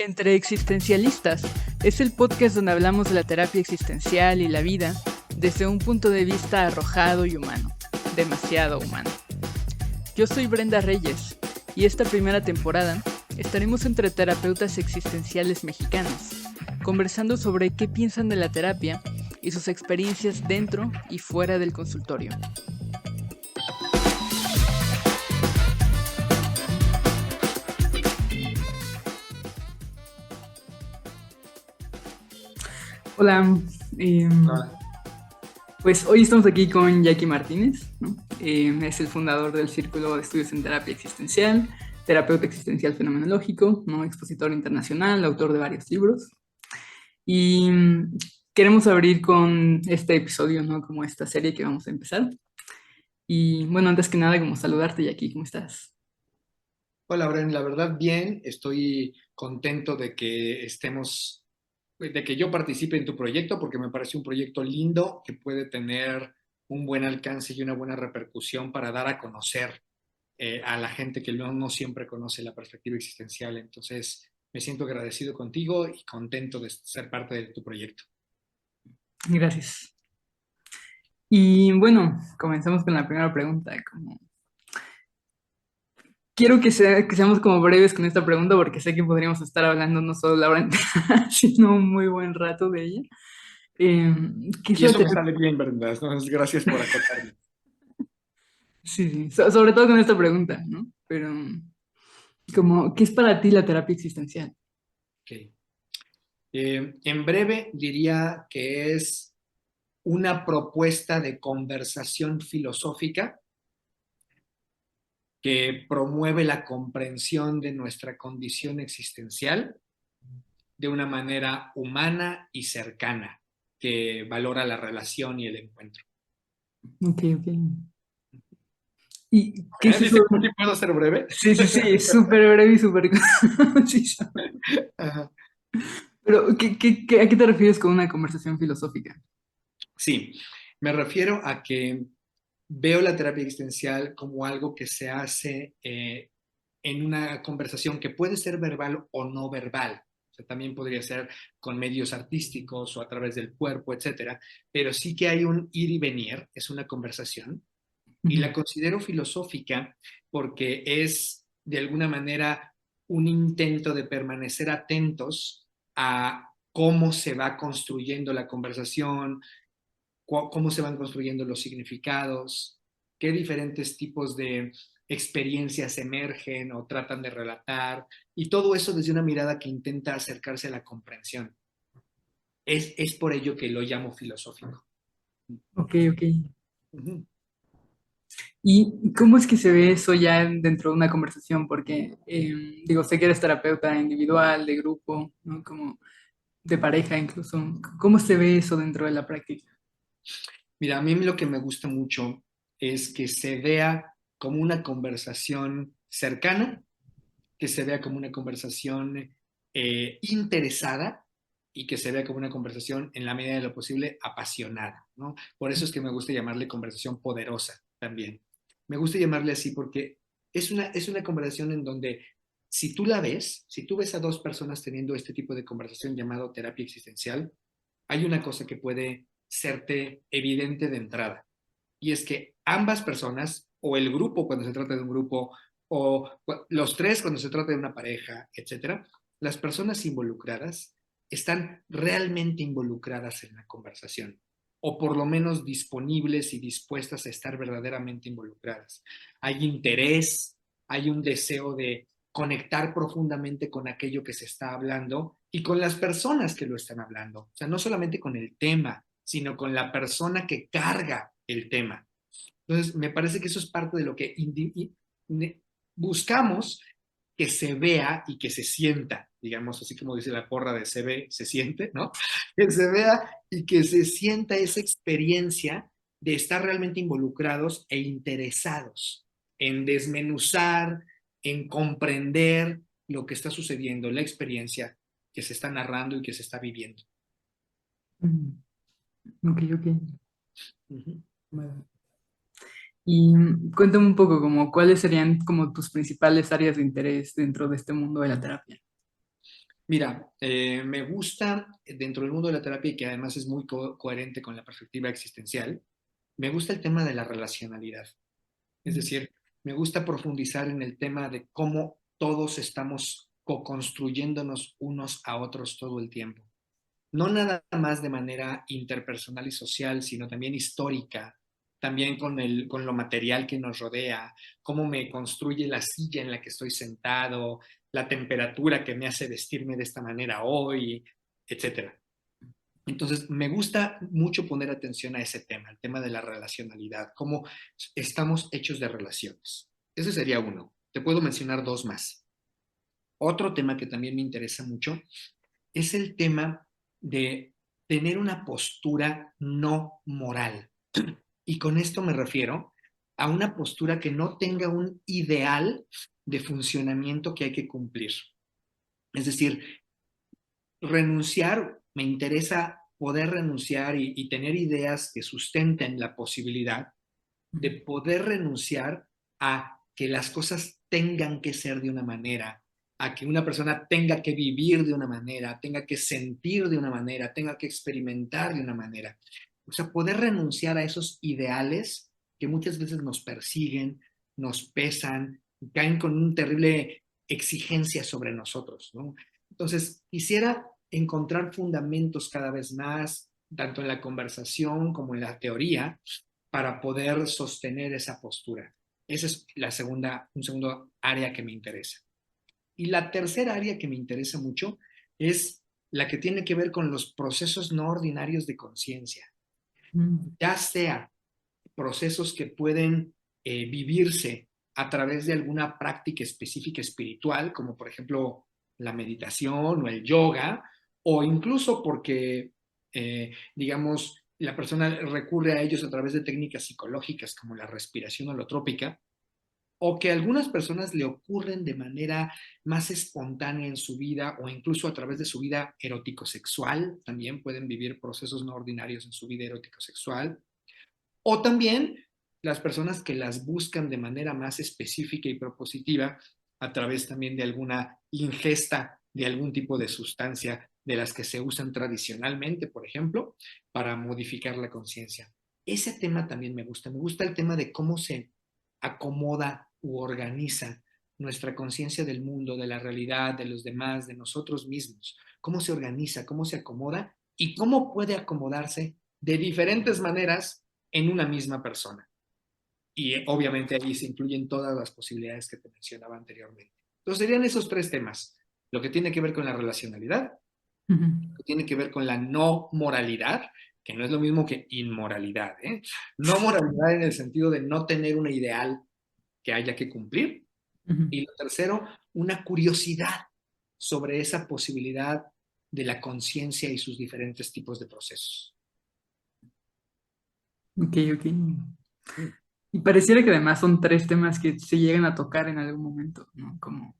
Entre Existencialistas es el podcast donde hablamos de la terapia existencial y la vida desde un punto de vista arrojado y humano, demasiado humano. Yo soy Brenda Reyes y esta primera temporada estaremos entre terapeutas existenciales mexicanos, conversando sobre qué piensan de la terapia y sus experiencias dentro y fuera del consultorio. Hola, Hola. pues hoy estamos aquí con Jackie Martínez, ¿no? Es el fundador del Círculo de Estudios en Terapia Existencial, terapeuta existencial fenomenológico, ¿no? Expositor internacional, autor de varios libros. Y queremos abrir con este episodio, ¿no? Como esta serie que vamos a empezar. Y bueno, antes que nada, como saludarte, Jackie, ¿cómo estás? Hola, Bren, la verdad bien, estoy contento de que yo participe en tu proyecto porque me parece un proyecto lindo que puede tener un buen alcance y una buena repercusión para dar a conocer a la gente que no siempre conoce la perspectiva existencial. Entonces, me siento agradecido contigo y contento de ser parte de tu proyecto. Gracias. Y bueno, comenzamos con la primera pregunta, como quiero que seamos como breves con esta pregunta porque sé que podríamos estar hablando no solo la hora entera, sino un muy buen rato de ella. ¿Qué es Y la eso me terapia? sale bien, Brenda. Entonces, gracias por acotarme. Sí, sí, sobre todo con esta pregunta, ¿no? Pero, como, ¿qué es para ti la terapia existencial? Ok. En breve diría que es una propuesta de conversación filosófica que promueve la comprensión de nuestra condición existencial de una manera humana y cercana, que valora la relación y el encuentro. Ok, ok. ¿Y qué es eso? ¿Sí puedo ser breve? Sí, sí, sí, súper breve y súper conciso. Ajá. Pero, ¿a qué te refieres con una conversación filosófica? Sí, me refiero a que veo la terapia existencial como algo que se hace en una conversación que puede ser verbal o no verbal. O sea, también podría ser con medios artísticos o a través del cuerpo, etcétera. Pero sí que hay un ir y venir, es una conversación. Y Ujú. la considero filosófica porque es de alguna manera un intento de permanecer atentos a cómo se va construyendo la conversación, cómo se van construyendo los significados, qué diferentes tipos de experiencias emergen o tratan de relatar, y todo eso desde una mirada que intenta acercarse a la comprensión. Es por ello que lo llamo filosófico. Ok, ok. Uh-huh. ¿Y cómo es que se ve eso ya dentro de una conversación? Porque, digo, sé que eres terapeuta individual, de grupo, ¿no? Como de pareja incluso. ¿Cómo se ve eso dentro de la práctica? Mira, a mí lo que me gusta mucho es que se vea como una conversación cercana, que se vea como una conversación interesada y que se vea como una conversación en la medida de lo posible apasionada, ¿no? Por eso es que me gusta llamarle conversación poderosa también. Me gusta llamarle así porque es una conversación en donde si tú ves a dos personas teniendo este tipo de conversación llamado terapia existencial, hay una cosa que puede serte evidente de entrada, y es que ambas personas, o el grupo cuando se trata de un grupo, o los tres cuando se trata de una pareja, etcétera, las personas involucradas están realmente involucradas en la conversación, o por lo menos disponibles y dispuestas a estar verdaderamente involucradas. Hay interés, hay un deseo de conectar profundamente con aquello que se está hablando y con las personas que lo están hablando. O sea, no solamente con el tema, sino con la persona que carga el tema. Entonces, me parece que eso es parte de lo que buscamos que se vea y que se sienta, digamos, así como dice la porra de se ve, se siente, ¿no? Que se vea y que se sienta esa experiencia de estar realmente involucrados e interesados en desmenuzar, en comprender lo que está sucediendo, la experiencia que se está narrando y que se está viviendo. Mm, ok, ok. Uh -huh. Vale. Y cuéntame un poco como cuáles serían como tus principales áreas de interés dentro de este mundo de la terapia. Mira, me gusta dentro del mundo de la terapia y que además es muy coherente con la perspectiva existencial, me gusta el tema de la relacionalidad. Es decir, me gusta profundizar en el tema de cómo todos estamos co-construyéndonos unos a otros todo el tiempo. No nada más de manera interpersonal y social, sino también histórica, también con lo material que nos rodea, cómo me construye la silla en la que estoy sentado, la temperatura que me hace vestirme de esta manera hoy, etcétera. Entonces, me gusta mucho poner atención a ese tema, el tema de la relacionalidad, cómo estamos hechos de relaciones. Ese sería uno. Te puedo mencionar dos más. Otro tema que también me interesa mucho es el tema de tener una postura no moral. Y con esto me refiero a una postura que no tenga un ideal de funcionamiento que hay que cumplir. Es decir, renunciar, me interesa poder renunciar y tener ideas que sustenten la posibilidad de poder renunciar a que las cosas tengan que ser de una manera, a que una persona tenga que vivir de una manera, tenga que sentir de una manera, tenga que experimentar de una manera. O sea, poder renunciar a esos ideales que muchas veces nos persiguen, nos pesan, caen con una terrible exigencia sobre nosotros, ¿no? Entonces, quisiera encontrar fundamentos cada vez más, tanto en la conversación como en la teoría, para poder sostener esa postura. Esa es un segundo área que me interesa. Y la tercera área que me interesa mucho es la que tiene que ver con los procesos no ordinarios de conciencia, Mm. ya sea procesos que pueden vivirse a través de alguna práctica específica espiritual, como por ejemplo la meditación o el yoga, o incluso porque, digamos, la persona recurre a ellos a través de técnicas psicológicas como la respiración holotrópica, o que a algunas personas le ocurren de manera más espontánea en su vida o incluso a través de su vida erótico-sexual, también pueden vivir procesos no ordinarios en su vida erótico-sexual, o también las personas que las buscan de manera más específica y propositiva a través también de alguna ingesta de algún tipo de sustancia de las que se usan tradicionalmente, por ejemplo, para modificar la conciencia. Ese tema también me gusta. Me gusta el tema de cómo se acomoda u organiza nuestra conciencia del mundo, de la realidad, de los demás, de nosotros mismos. Cómo se organiza, cómo se acomoda y cómo puede acomodarse de diferentes maneras en una misma persona. Y obviamente ahí se incluyen todas las posibilidades que te mencionaba anteriormente. Entonces serían esos tres temas. Lo que tiene que ver con la relacionalidad, Ujú. lo que tiene que ver con la no moralidad, que no es lo mismo que inmoralidad, ¿eh? No moralidad en el sentido de no tener un ideal que haya que cumplir. Ujú. Y lo tercero, una curiosidad sobre esa posibilidad de la conciencia y sus diferentes tipos de procesos. Ok, ok. Y pareciera que además son tres temas que se llegan a tocar en algún momento, ¿no? Como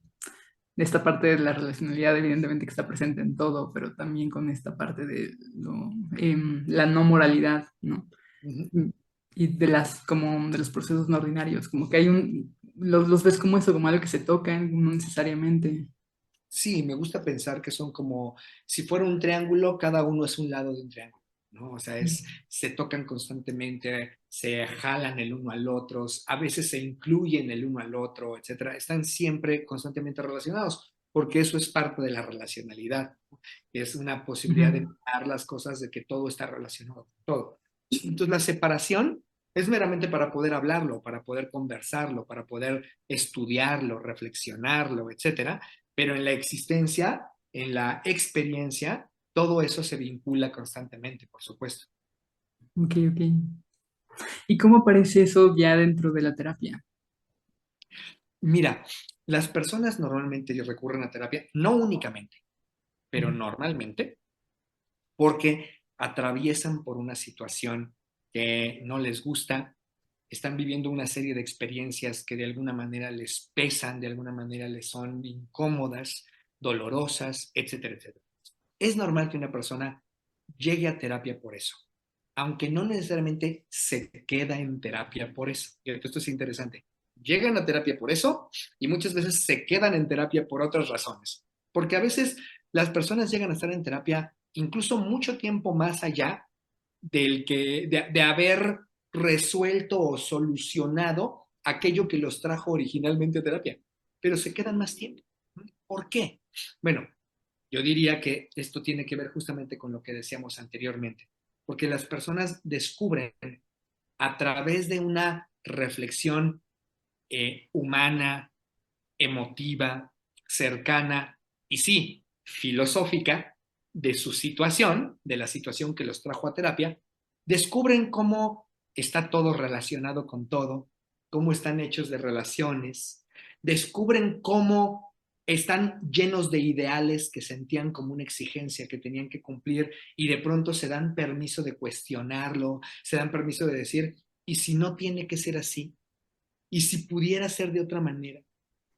esta parte de la relacionalidad, evidentemente que está presente en todo, pero también con esta parte de la no moralidad, ¿no? Uh -huh. Y de como de los procesos no ordinarios, como que los ves como eso, como algo que se toca, no necesariamente. Sí, me gusta pensar que son como si fuera un triángulo, cada uno es un lado de un triángulo, ¿no? O sea, se tocan constantemente, se jalan el uno al otro, a veces se incluyen el uno al otro, etcétera. Están siempre constantemente relacionados, porque eso es parte de la relacionalidad, ¿no? Es una posibilidad de Ujú. mirar las cosas, de que todo está relacionado con todo. Entonces, la separación es meramente para poder hablarlo, para poder conversarlo, para poder estudiarlo, reflexionarlo, etcétera, pero en la existencia, en la experiencia, todo eso se vincula constantemente, por supuesto. Ok, ok. ¿Y cómo aparece eso ya dentro de la terapia? Mira, las personas normalmente recurren a terapia, no únicamente, pero Ujú. normalmente, porque atraviesan por una situación que no les gusta, están viviendo una serie de experiencias que de alguna manera les pesan, de alguna manera les son incómodas, dolorosas, etcétera, etcétera. Es normal que una persona llegue a terapia por eso, aunque no necesariamente se queda en terapia por eso. Esto es interesante. Llegan a terapia por eso y muchas veces se quedan en terapia por otras razones. Porque a veces las personas llegan a estar en terapia incluso mucho tiempo más allá de haber resuelto o solucionado aquello que los trajo originalmente a terapia, pero se quedan más tiempo. ¿Por qué? Bueno, yo diría que esto tiene que ver justamente con lo que decíamos anteriormente, porque las personas descubren a través de una reflexión humana, emotiva, cercana y sí, filosófica de su situación, de la situación que los trajo a terapia, descubren cómo está todo relacionado con todo, cómo están hechos de relaciones, descubren cómo están llenos de ideales que sentían como una exigencia que tenían que cumplir y de pronto se dan permiso de cuestionarlo, se dan permiso de decir, ¿y si no tiene que ser así? ¿Y si pudiera ser de otra manera?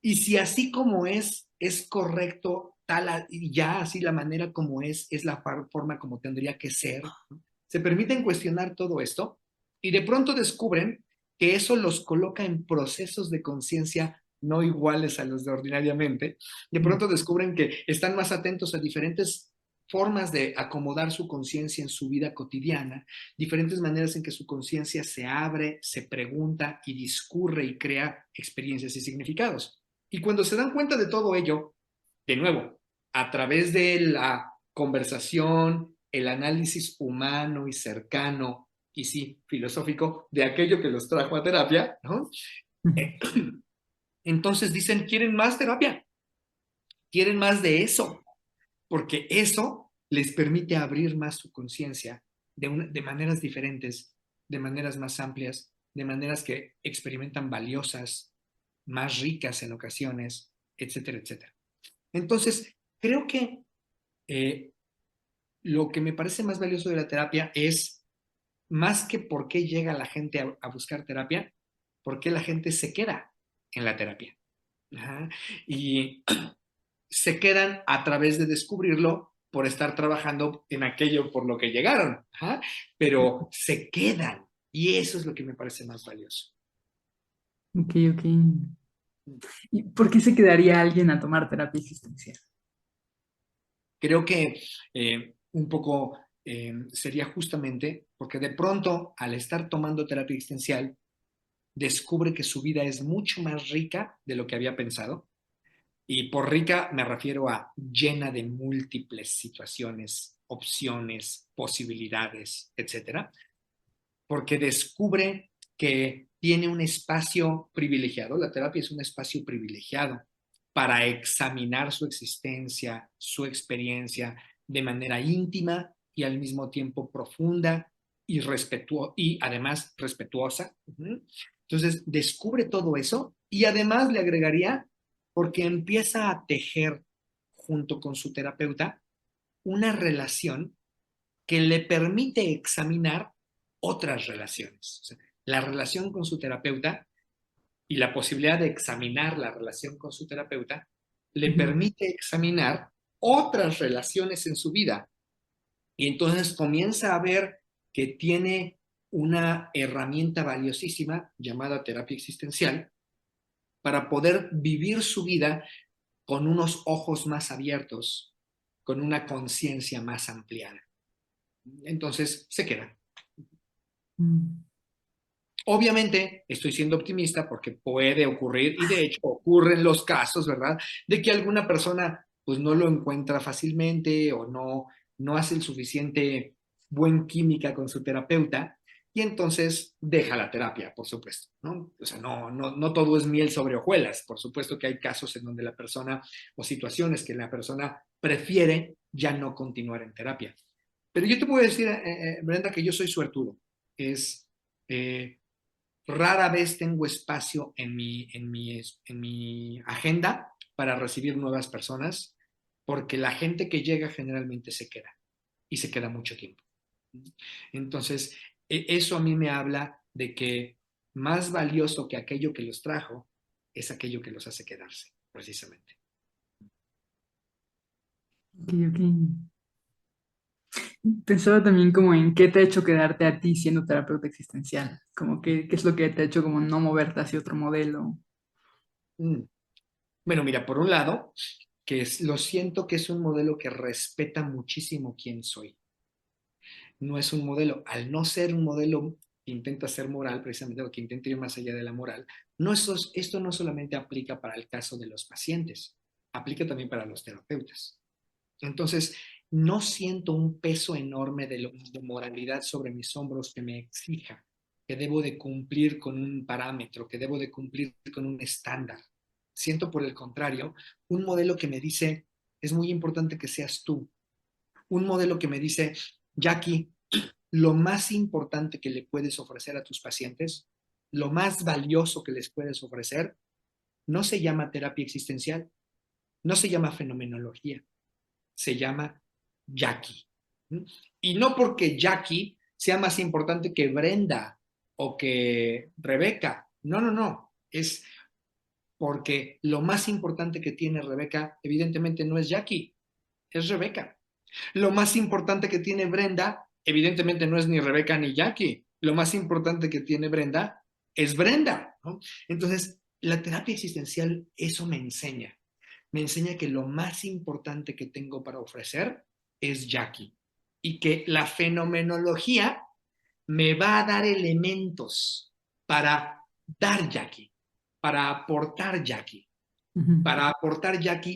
Y si así como es correcto, tal, y ya así la manera como es la forma como tendría que ser, ¿no? Se permiten cuestionar todo esto y de pronto descubren que eso los coloca en procesos de conciencia no iguales a los de ordinariamente. De pronto descubren que están más atentos a diferentes formas de acomodar su conciencia en su vida cotidiana, diferentes maneras en que su conciencia se abre, se pregunta y discurre y crea experiencias y significados. Y cuando se dan cuenta de todo ello, de nuevo, a través de la conversación, el análisis humano y cercano, y sí, filosófico, de aquello que los trajo a terapia, ¿no? Entonces dicen, quieren más terapia, quieren más de eso, porque eso les permite abrir más su conciencia de maneras diferentes, de maneras más amplias, de maneras que experimentan valiosas, más ricas en ocasiones, etcétera, etcétera. Entonces, creo que eh, lo que me parece más valioso de la terapia es más que por qué llega la gente a buscar terapia, por qué la gente se queda en la terapia. Ajá. Y se quedan a través de descubrirlo por estar trabajando en aquello por lo que llegaron. Ajá. Pero se quedan y eso es lo que me parece más valioso. Ok, ok. ¿Y por qué se quedaría alguien a tomar terapia existencial? Creo que un poco sería justamente porque de pronto al estar tomando terapia existencial descubre que su vida es mucho más rica de lo que había pensado. Y por rica me refiero a llena de múltiples situaciones, opciones, posibilidades, etcétera, porque descubre que tiene un espacio privilegiado, la terapia es un espacio privilegiado para examinar su existencia, su experiencia de manera íntima y al mismo tiempo profunda y además respetuosa. Entonces, descubre todo eso y además le agregaría, porque empieza a tejer junto con su terapeuta una relación que le permite examinar otras relaciones. O sea, la relación con su terapeuta y la posibilidad de examinar la relación con su terapeuta le Ujú. permite examinar otras relaciones en su vida. Y entonces comienza a ver que tiene una herramienta valiosísima llamada terapia existencial para poder vivir su vida con unos ojos más abiertos, con una conciencia más ampliada. Entonces se queda. Mm. Obviamente estoy siendo optimista porque puede ocurrir y de hecho ocurren los casos, ¿verdad? De que alguna persona pues no lo encuentra fácilmente o no hace el suficiente buen química con su terapeuta y entonces deja la terapia, por supuesto, ¿no? O sea, no todo es miel sobre hojuelas. Por supuesto que hay casos en donde la persona o situaciones que la persona prefiere ya no continuar en terapia. Pero yo te puedo decir, Brenda, que yo soy suertudo. Es... Eh, Rara vez tengo espacio en mi agenda para recibir nuevas personas, porque la gente que llega generalmente se queda y se queda mucho tiempo. Entonces, eso a mí me habla de que más valioso que aquello que los trajo es aquello que los hace quedarse, precisamente. Ok, ok. Pensaba también como en qué te ha hecho quedarte a ti siendo terapeuta existencial, como qué es lo que te ha hecho como no moverte hacia otro modelo. Mm. Bueno, mira, por un lado, lo siento que es un modelo que respeta muchísimo quién soy. No es un modelo, al no ser un modelo que intenta ser moral, precisamente, o que intenta ir más allá de la moral, esto no solamente aplica para el caso de los pacientes, aplica también para los terapeutas. Entonces, no siento un peso enorme de moralidad sobre mis hombros que me exija que debo de cumplir con un parámetro, que debo de cumplir con un estándar. Siento, por el contrario, un modelo que me dice, es muy importante que seas tú. Un modelo que me dice, Jackie, lo más importante que le puedes ofrecer a tus pacientes, lo más valioso que les puedes ofrecer, no se llama terapia existencial, no se llama fenomenología, se llama Jackie. Y no porque Jackie sea más importante que Brenda o que Rebeca. No, no, no. Es porque lo más importante que tiene Rebeca, evidentemente, no es Jackie, es Rebeca. Lo más importante que tiene Brenda, evidentemente, no es ni Rebeca ni Jackie. Lo más importante que tiene Brenda es Brenda, ¿no? Entonces, la terapia existencial eso me enseña. Me enseña que lo más importante que tengo para ofrecer es Jackie y que la fenomenología me va a dar elementos para dar Jackie, para aportar Jackie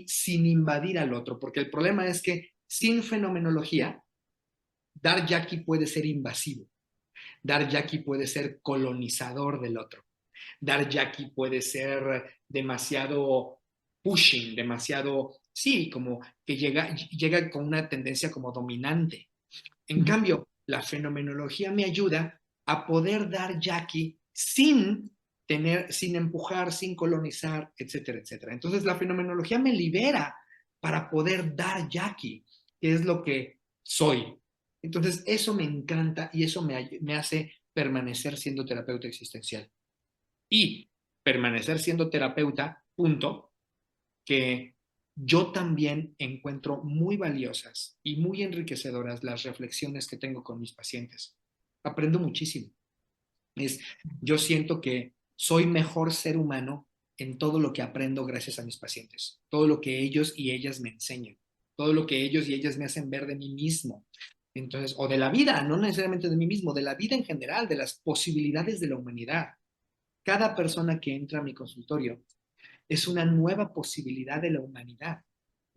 sin invadir al otro, porque el problema es que sin fenomenología, dar Jackie puede ser invasivo, dar Jackie puede ser colonizador del otro, dar Jackie puede ser demasiado pushing, demasiado, sí, como que llega con una tendencia como dominante. En cambio, la fenomenología me ayuda a poder dar Jackie sin empujar, sin colonizar, etcétera, etcétera. Entonces, la fenomenología me libera para poder dar Jackie, que es lo que soy. Entonces, eso me encanta y eso me hace permanecer siendo terapeuta existencial. Y permanecer siendo terapeuta, punto, que yo también encuentro muy valiosas y muy enriquecedoras las reflexiones que tengo con mis pacientes. Aprendo muchísimo. Yo siento que soy mejor ser humano en todo lo que aprendo gracias a mis pacientes, todo lo que ellos y ellas me enseñan, todo lo que ellos y ellas me hacen ver de mí mismo. Entonces, o de la vida, no necesariamente de mí mismo, de la vida en general, de las posibilidades de la humanidad. Cada persona que entra a mi consultorio es una nueva posibilidad de la humanidad.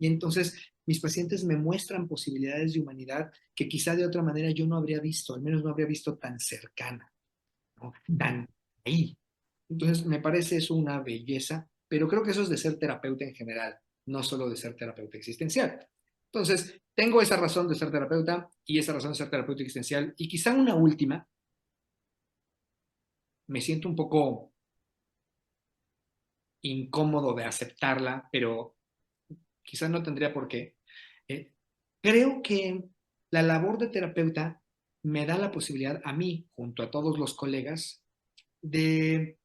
Y entonces mis pacientes me muestran posibilidades de humanidad que quizá de otra manera yo no habría visto, al menos no habría visto tan cercana, ¿no? Tan ahí. Entonces me parece eso una belleza, pero creo que eso es de ser terapeuta en general, no solo de ser terapeuta existencial. Entonces, tengo esa razón de ser terapeuta y esa razón de ser terapeuta existencial. Y quizá una última, me siento un poco incómodo de aceptarla, pero quizás no tendría por qué. Eh, Creo que la labor de terapeuta me da la posibilidad a mí, junto a todos los colegas, de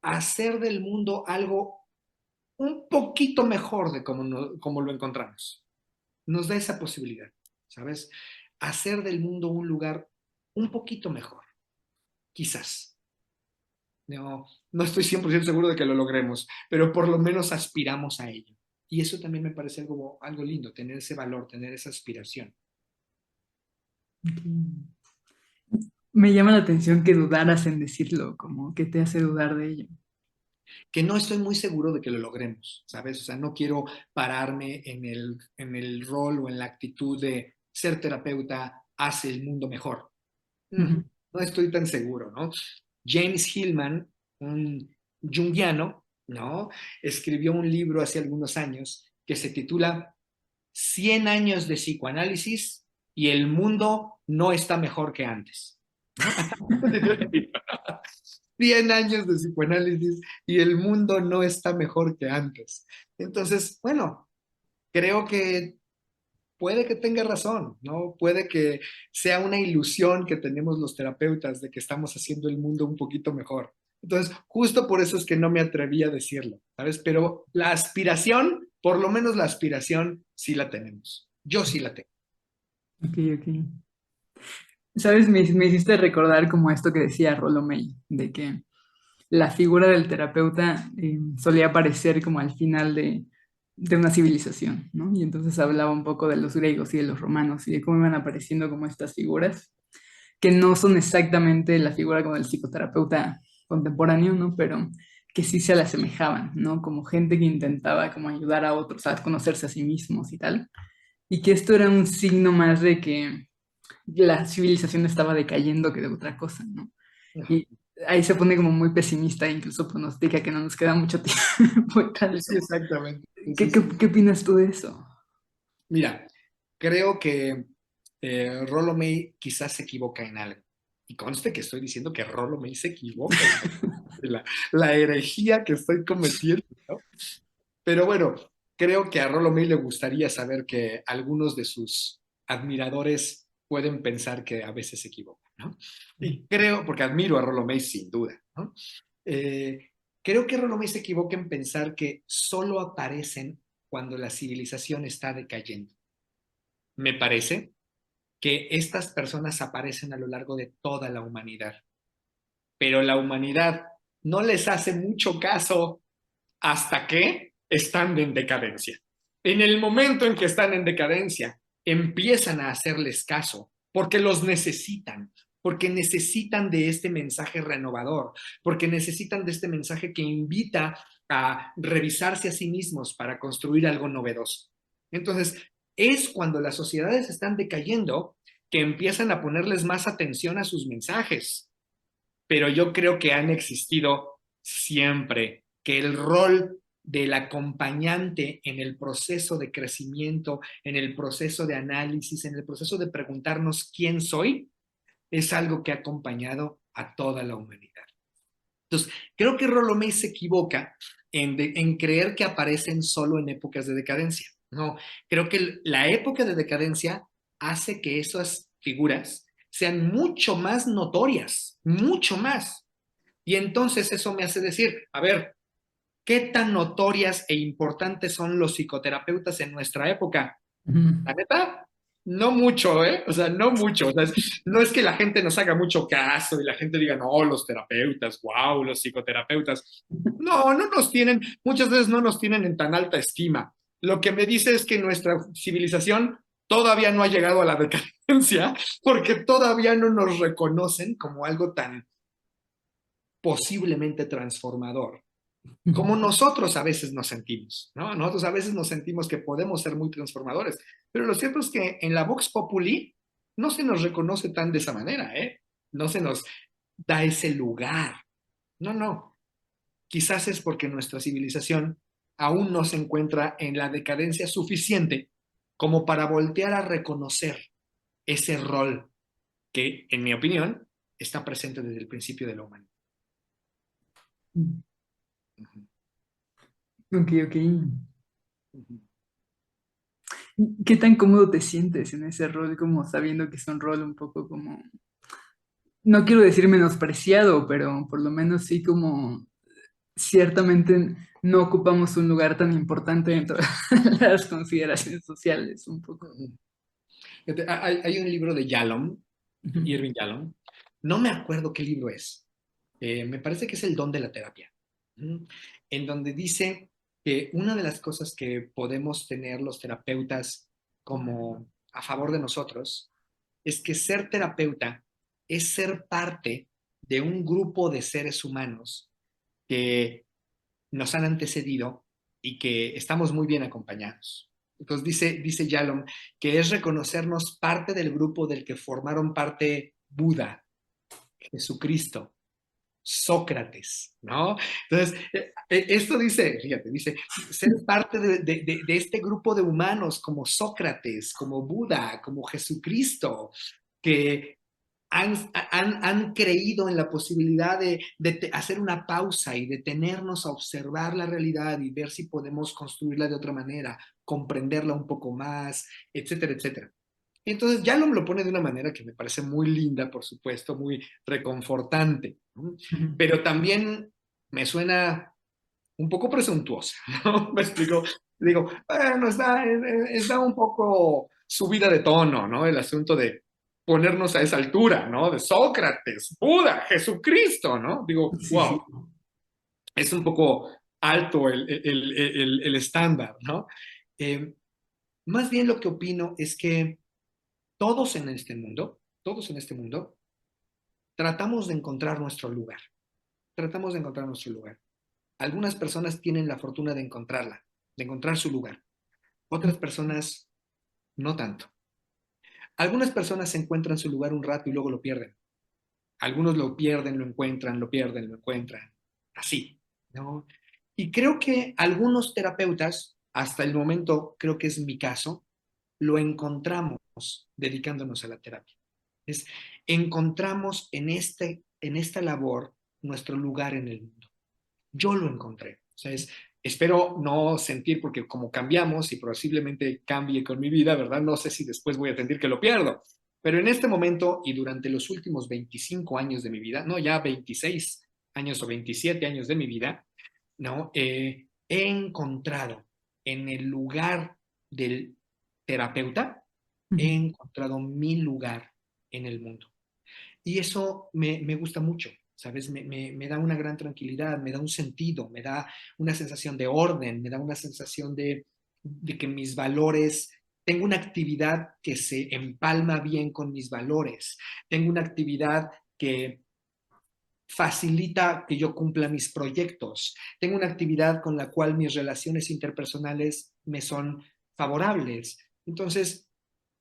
hacer del mundo algo un poquito mejor de como lo encontramos. Nos da esa posibilidad, ¿sabes? Hacer del mundo un lugar un poquito mejor, quizás. No estoy 100% seguro de que lo logremos, pero por lo menos aspiramos a ello. Y eso también me parece algo lindo, tener ese valor, tener esa aspiración. Me llama la atención que dudaras en decirlo, como que te hace dudar de ello. Que no estoy muy seguro de que lo logremos, ¿sabes? O sea, no quiero pararme en el rol o en la actitud de ser terapeuta hace el mundo mejor. Ujú. No estoy tan seguro, ¿no? James Hillman, un junguiano, ¿no? Escribió un libro hace algunos años que se titula 100 años de psicoanálisis y el mundo no está mejor que antes. ¿No? 100 años de psicoanálisis y el mundo no está mejor que antes. Entonces, bueno, creo que puede que tenga razón, ¿no? Puede que sea una ilusión que tenemos los terapeutas de que estamos haciendo el mundo un poquito mejor. Entonces, justo por eso es que no me atreví a decirlo, ¿sabes? Pero la aspiración, por lo menos la aspiración, sí la tenemos. Yo sí la tengo. Ok, ok. ¿Sabes? Me hiciste recordar como esto que decía Rollo May, de que la figura del terapeuta solía aparecer como al final de una civilización, ¿no? Y entonces hablaba un poco de los griegos y de los romanos y de cómo iban apareciendo como estas figuras, que no son exactamente la figura como del psicoterapeuta contemporáneo, ¿no? Pero que sí se le asemejaban, ¿no? Como gente que intentaba como ayudar a otros a conocerse a sí mismos y tal. Y que esto era un signo más de que la civilización estaba decayendo que de otra cosa, ¿no? Y ahí se pone como muy pesimista e incluso pronostica que no nos queda mucho tiempo y tal. Sí, exactamente. ¿Qué, Sí, qué, sí. qué opinas tú de eso? Mira, creo que Rollo May quizás se equivoca en algo. Y conste que estoy diciendo que Rollo May se equivoca. La herejía que estoy cometiendo, ¿no? Pero bueno, creo que a Rollo May le gustaría saber que algunos de sus admiradores pueden pensar que a veces se equivocan, ¿no? Y creo, porque admiro a Rollo May sin duda, ¿no? Eh, Creo que Rollo May se equivoca en pensar que solo aparecen cuando la civilización está decayendo. Me parece que estas personas aparecen a lo largo de toda la humanidad, pero la humanidad no les hace mucho caso hasta que están en decadencia. En el momento en que están en decadencia, empiezan a hacerles caso porque los necesitan, porque necesitan de este mensaje renovador, porque necesitan de este mensaje que invita a revisarse a sí mismos para construir algo novedoso. Entonces, es cuando las sociedades están decayendo que empiezan a ponerles más atención a sus mensajes, pero yo creo que han existido siempre, que el rol del acompañante en el proceso de crecimiento, en el proceso de análisis, en el proceso de preguntarnos quién soy, es algo que ha acompañado a toda la humanidad. Entonces, creo que Rollo May se equivoca en creer que aparecen solo en épocas de decadencia. No, creo que la época de decadencia hace que esas figuras sean mucho más notorias, mucho más. Y entonces eso me hace decir, a ver, ¿qué tan notorias e importantes son los psicoterapeutas en nuestra época? Ujú. La neta, no mucho, ¿eh? O sea, no mucho. O sea, no es que la gente nos haga mucho caso y la gente diga, no, los terapeutas, wow, los psicoterapeutas. No, no nos tienen, muchas veces no nos tienen en tan alta estima. Lo que me dice es que nuestra civilización todavía no ha llegado a la decadencia porque todavía no nos reconocen como algo tan posiblemente transformador como nosotros a veces nos sentimos, ¿no? Nosotros a veces nos sentimos que podemos ser muy transformadores, pero lo cierto es que en la Vox Populi no se nos reconoce tan de esa manera, ¿eh? No se nos da ese lugar. No, no. Quizás es porque nuestra civilización aún no se encuentra en la decadencia suficiente como para voltear a reconocer ese rol que, en mi opinión, está presente desde el principio de la humanidad. Uh-huh. Ok, ok. Uh-huh. ¿Qué tan cómodo te sientes en ese rol, como sabiendo que es un rol un poco como, no quiero decir menospreciado, pero por lo menos sí como ciertamente no ocupamos un lugar tan importante dentro de las consideraciones sociales, un poco? Uh-huh. Hay un libro de Yalom, Ujú. Irving Yalom, no me acuerdo qué libro es. Me parece que es El don de la terapia, ¿m? En donde dice que una de las cosas que podemos tener los terapeutas como a favor de nosotros es que ser terapeuta es ser parte de un grupo de seres humanos que nos han antecedido y que estamos muy bien acompañados. Entonces dice Yalom que es reconocernos parte del grupo del que formaron parte Buda, Jesucristo, Sócrates, ¿no? Entonces, esto dice, fíjate, dice, ser parte de este grupo de humanos como Sócrates, como Buda, como Jesucristo, que han creído en la posibilidad de hacer una pausa y detenernos a observar la realidad y ver si podemos construirla de otra manera, comprenderla un poco más, etcétera, etcétera. Y entonces ya lo pone de una manera que me parece muy linda, por supuesto, muy reconfortante, ¿no? Ujú. Pero también me suena un poco presuntuosa, ¿no? Me explico. Digo, bueno, está un poco subida de tono, ¿no? El asunto de ponernos a esa altura, ¿no? De Sócrates, Buda, Jesucristo, ¿no? Digo, Sí, sí. wow, es un poco alto el estándar, ¿no? Eh, Más bien lo que opino es que todos en este mundo, tratamos de encontrar nuestro lugar. Tratamos de encontrar nuestro lugar. Algunas personas tienen la fortuna de encontrarla, de encontrar su lugar. Otras personas no tanto. Algunas personas se encuentran su lugar un rato y luego lo pierden. Algunos lo pierden, lo encuentran, lo pierden, lo encuentran. Así, ¿no? Y creo que algunos terapeutas, hasta el momento, creo que es mi caso, lo encontramos dedicándonos a la terapia. Es, encontramos en esta labor nuestro lugar en el mundo. Yo lo encontré. O sea, espero no sentir, porque como cambiamos y posiblemente cambie con mi vida, ¿verdad? No sé si después voy a sentir que lo pierdo. Pero en este momento y durante los últimos 25 años de mi vida, no, ya 26 años o 27 años de mi vida, ¿no? He encontrado en el lugar del terapeuta, he Ujú. encontrado mi lugar en el mundo. Y eso me gusta mucho, ¿sabes? Me da una gran tranquilidad, me da un sentido, me da una sensación de orden, me da una sensación de que mis valores, tengo una actividad que se empalma bien con mis valores, tengo una actividad que facilita que yo cumpla mis proyectos, tengo una actividad con la cual mis relaciones interpersonales me son favorables. Entonces,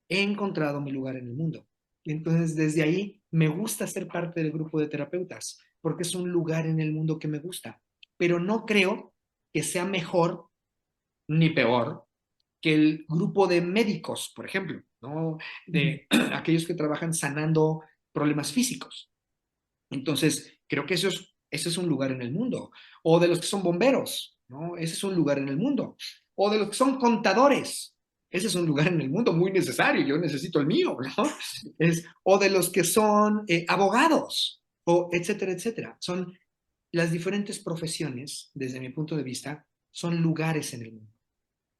he encontrado mi lugar en el mundo. Y entonces desde ahí me gusta ser parte del grupo de terapeutas, porque es un lugar en el mundo que me gusta. Pero no creo que sea mejor ni peor que el grupo de médicos, por ejemplo, ¿no? Ujú. De aquellos que trabajan sanando problemas físicos. Entonces, creo que ese es un lugar en el mundo. O de los que son bomberos, ¿no? Ese es un lugar en el mundo. O de los que son contadores. Ese es un lugar en el mundo muy necesario. Yo necesito el mío, ¿no? O de los que son abogados, o etcétera, etcétera. Son las diferentes profesiones, desde mi punto de vista, son lugares en el mundo.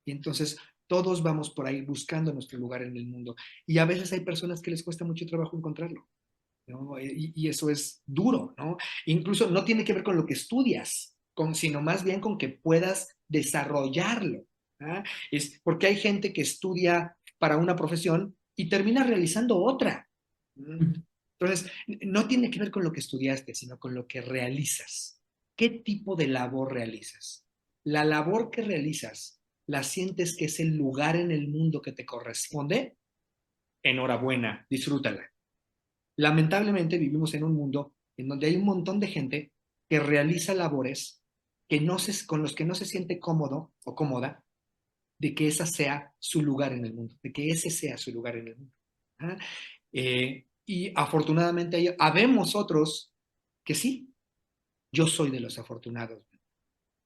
Y entonces todos vamos por ahí buscando nuestro lugar en el mundo. Y a veces hay personas que les cuesta mucho trabajo encontrarlo, ¿no? Y eso es duro, ¿no? Incluso no tiene que ver con lo que estudias, sino más bien con que puedas desarrollarlo. ¿Ah? Es porque hay gente que estudia para una profesión y termina realizando otra. Ujú. Entonces, no tiene que ver con lo que estudiaste, sino con lo que realizas. ¿Qué tipo de labor realizas? La labor que realizas, ¿la sientes que es el lugar en el mundo que te corresponde? Enhorabuena, disfrútala. Lamentablemente vivimos en un mundo en donde hay un montón de gente que realiza labores con los que no se siente cómodo o cómoda de que esa sea su lugar en el mundo, de que ese sea su lugar en el mundo. ¿Ah? Y afortunadamente habemos otros que sí, yo soy de los afortunados.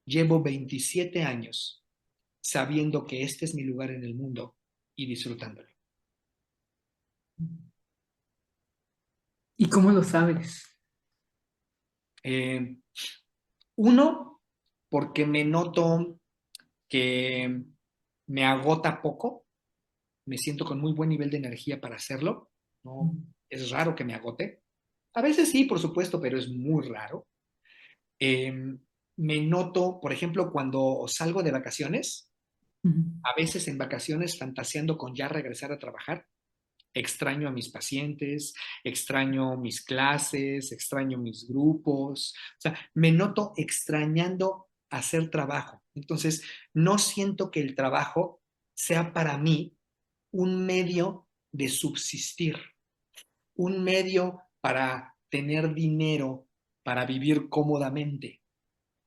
Llevo 27 años sabiendo que este es mi lugar en el mundo y disfrutándolo. ¿Y cómo lo sabes? Eh, Uno, porque me noto que me agota poco, me siento con muy buen nivel de energía para hacerlo, Ujú. ¿no? Es raro que me agote. A veces sí, por supuesto, pero es muy raro. Eh, Me noto, por ejemplo, cuando salgo de vacaciones, Ujú. a veces en vacaciones fantaseando con ya regresar a trabajar, extraño a mis pacientes, extraño mis clases, extraño mis grupos, o sea, me noto extrañando hacer trabajo. Entonces, no siento que el trabajo sea para mí un medio de subsistir, un medio para tener dinero, para vivir cómodamente,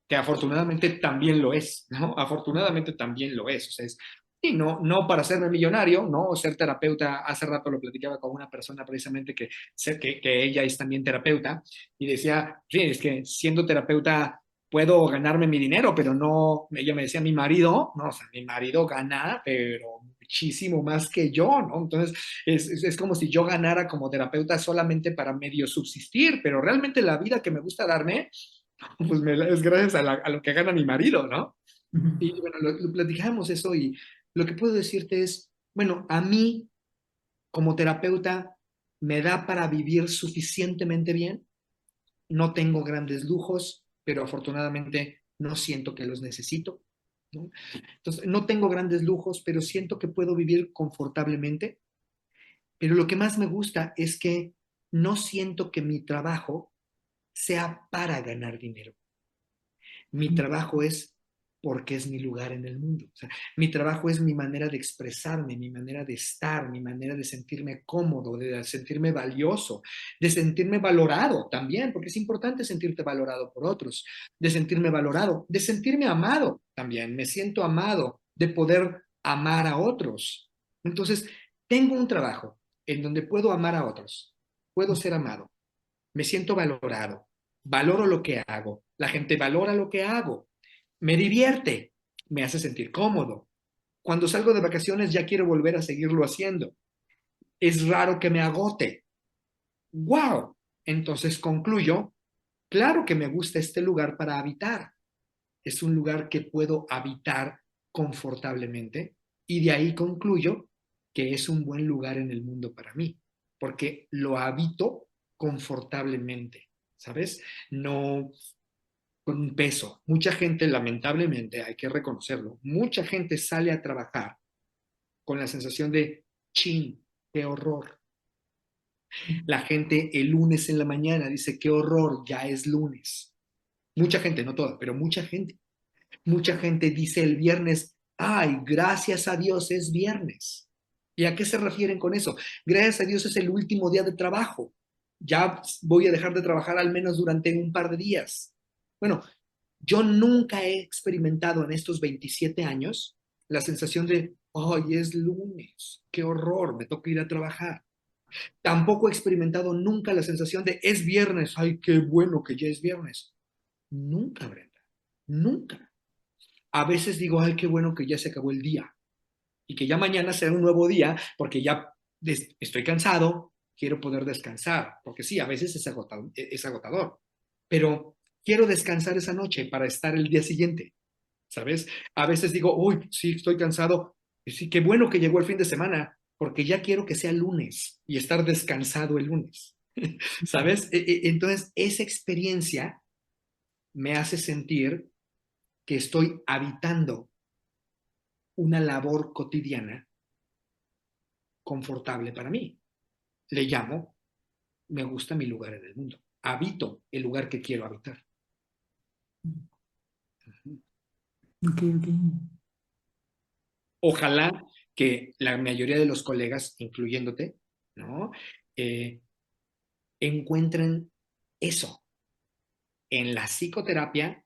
que afortunadamente también lo es, ¿no? Afortunadamente también lo es, o sea, y no para hacerme millonario, ¿no? O ser terapeuta, hace rato lo platicaba con una persona precisamente que ella es también terapeuta y decía, sí, es que siendo terapeuta puedo ganarme mi dinero, pero no, ella me decía, mi marido, no, o sea, mi marido gana, pero muchísimo más que yo, ¿no? Entonces, es como si yo ganara como terapeuta solamente para medio subsistir, pero realmente la vida que me gusta darme pues es gracias a lo que gana mi marido, ¿no? Ujú. Y bueno, lo platicamos eso y lo que puedo decirte es, bueno, a mí como terapeuta me da para vivir suficientemente bien, no tengo grandes lujos, pero afortunadamente no siento que los necesito, ¿no? Entonces, no tengo grandes lujos, pero siento que puedo vivir confortablemente. Pero lo que más me gusta es que no siento que mi trabajo sea para ganar dinero. Mi trabajo es porque es mi lugar en el mundo. O sea, mi trabajo es mi manera de expresarme, mi manera de estar, mi manera de sentirme cómodo, de sentirme valioso, de sentirme valorado también, porque es importante sentirte valorado por otros, de sentirme valorado, de sentirme amado también. Me siento amado de poder amar a otros. Entonces, tengo un trabajo en donde puedo amar a otros, puedo ser amado, me siento valorado, valoro lo que hago, la gente valora lo que hago, me divierte, me hace sentir cómodo. Cuando salgo de vacaciones ya quiero volver a seguirlo haciendo. Es raro que me agote. ¡Wow! Entonces concluyo, claro que me gusta este lugar para habitar. Es un lugar que puedo habitar confortablemente y de ahí concluyo que es un buen lugar en el mundo para mí, porque lo habito confortablemente, ¿sabes? No con un peso. Mucha gente, lamentablemente, hay que reconocerlo, mucha gente sale a trabajar con la sensación de, chin, qué horror. La gente el lunes en la mañana dice, qué horror, ya es lunes. Mucha gente, no toda, pero mucha gente. Mucha gente dice el viernes, ay, gracias a Dios es viernes. ¿Y a qué se refieren con eso? Gracias a Dios es el último día de trabajo. Ya voy a dejar de trabajar al menos durante un par de días. Bueno, yo nunca he experimentado en estos 27 años la sensación de, ay, es lunes, qué horror, me toca ir a trabajar. Tampoco he experimentado nunca la sensación de, es viernes, ay, qué bueno que ya es viernes. Nunca, Brenda, nunca. A veces digo, ay, qué bueno que ya se acabó el día y que ya mañana será un nuevo día porque ya estoy cansado, quiero poder descansar, porque sí, a veces es agotador, pero quiero descansar esa noche para estar el día siguiente, ¿sabes? A veces digo, uy, sí, estoy cansado, y sí, qué bueno que llegó el fin de semana, porque ya quiero que sea lunes y estar descansado el lunes, ¿sabes? Entonces, esa experiencia me hace sentir que estoy habitando una labor cotidiana confortable para mí. Le llamo, me gusta mi lugar en el mundo. Habito el lugar que quiero habitar. Ok, ok. Ojalá que la mayoría de los colegas, incluyéndote, ¿no? Eh, encuentren eso en la psicoterapia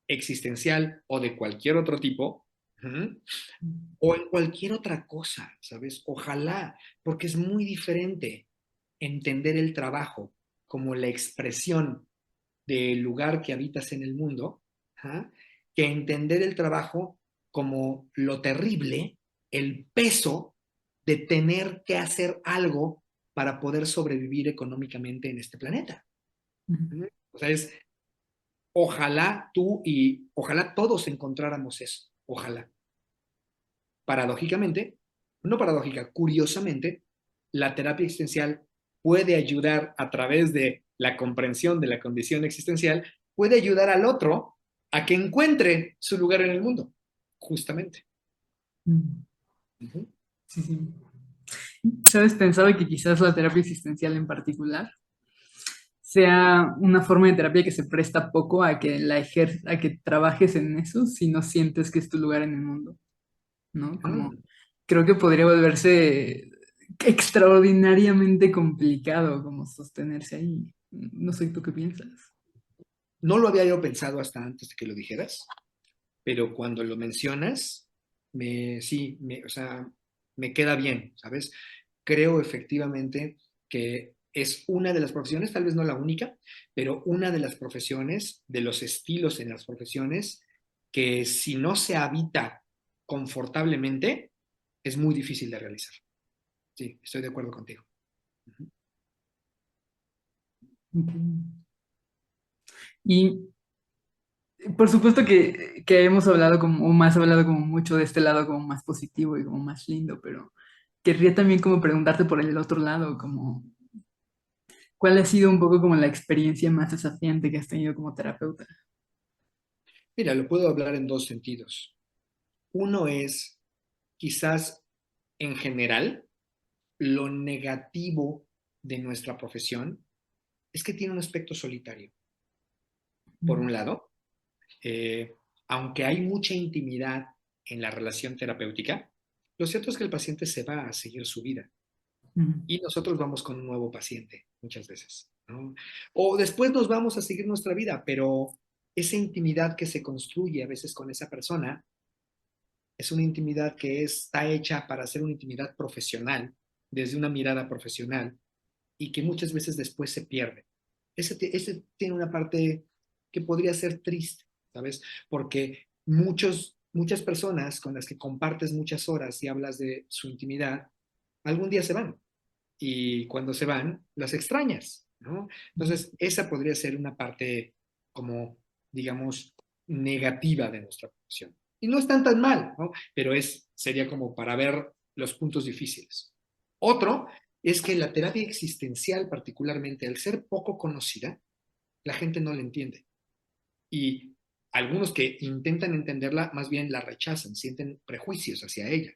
existencial o de cualquier otro tipo, ¿uh? O en cualquier otra cosa, ¿sabes? Ojalá, porque es muy diferente entender el trabajo como la expresión del lugar que habitas en el mundo, ¿ah? Que entender el trabajo como lo terrible, el peso de tener que hacer algo para poder sobrevivir económicamente en este planeta. ¿Mm? O sea, es ojalá tú y ojalá todos encontráramos eso, ojalá. Paradójicamente, no paradójica, curiosamente, la terapia existencial puede ayudar a través de la comprensión de la condición existencial, puede ayudar al otro a que encuentre su lugar en el mundo, justamente. Mm. Ujú. Sí, sí. ¿Sabes? Pensaba que quizás la terapia existencial en particular sea una forma de terapia que se presta poco a que a que trabajes en eso si no sientes que es tu lugar en el mundo, ¿no? Como Mm. creo que podría volverse extraordinariamente complicado como sostenerse ahí. No sé tú qué piensas. No lo había yo pensado hasta antes de que lo dijeras, pero cuando lo mencionas, sí, o sea, me queda bien, ¿sabes? Creo efectivamente que es una de las profesiones, tal vez no la única, pero una de las profesiones, de los estilos en las profesiones, que si no se habita confortablemente, es muy difícil de realizar. Sí, estoy de acuerdo contigo. Ujú. Ok. Y por supuesto que hemos hablado como, o más hablado como mucho de este lado como más positivo y como más lindo, pero querría también como preguntarte por el otro lado, como ¿cuál ha sido un poco como la experiencia más desafiante que has tenido como terapeuta? Mira, lo puedo hablar en dos sentidos. Uno es, quizás en general, lo negativo de nuestra profesión es que tiene un aspecto solitario. Por un lado, eh, aunque hay mucha intimidad en la relación terapéutica, lo cierto es que el paciente se va a seguir su vida y nosotros vamos con un nuevo paciente muchas veces, ¿no? O después nos vamos a seguir nuestra vida, pero esa intimidad que se construye a veces con esa persona es una intimidad que está hecha para ser una intimidad profesional, desde una mirada profesional, y que muchas veces después se pierde. Ese tiene una parte que podría ser triste, ¿sabes? Porque muchas personas con las que compartes muchas horas y hablas de su intimidad, algún día se van. Y cuando se van, las extrañas, ¿no? Entonces, esa podría ser una parte como, digamos, negativa de nuestra profesión. Y no están tan mal, ¿no? Pero sería como para ver los puntos difíciles. Otro es que la terapia existencial, particularmente al ser poco conocida, la gente no la entiende. Y algunos que intentan entenderla, más bien la rechazan, sienten prejuicios hacia ella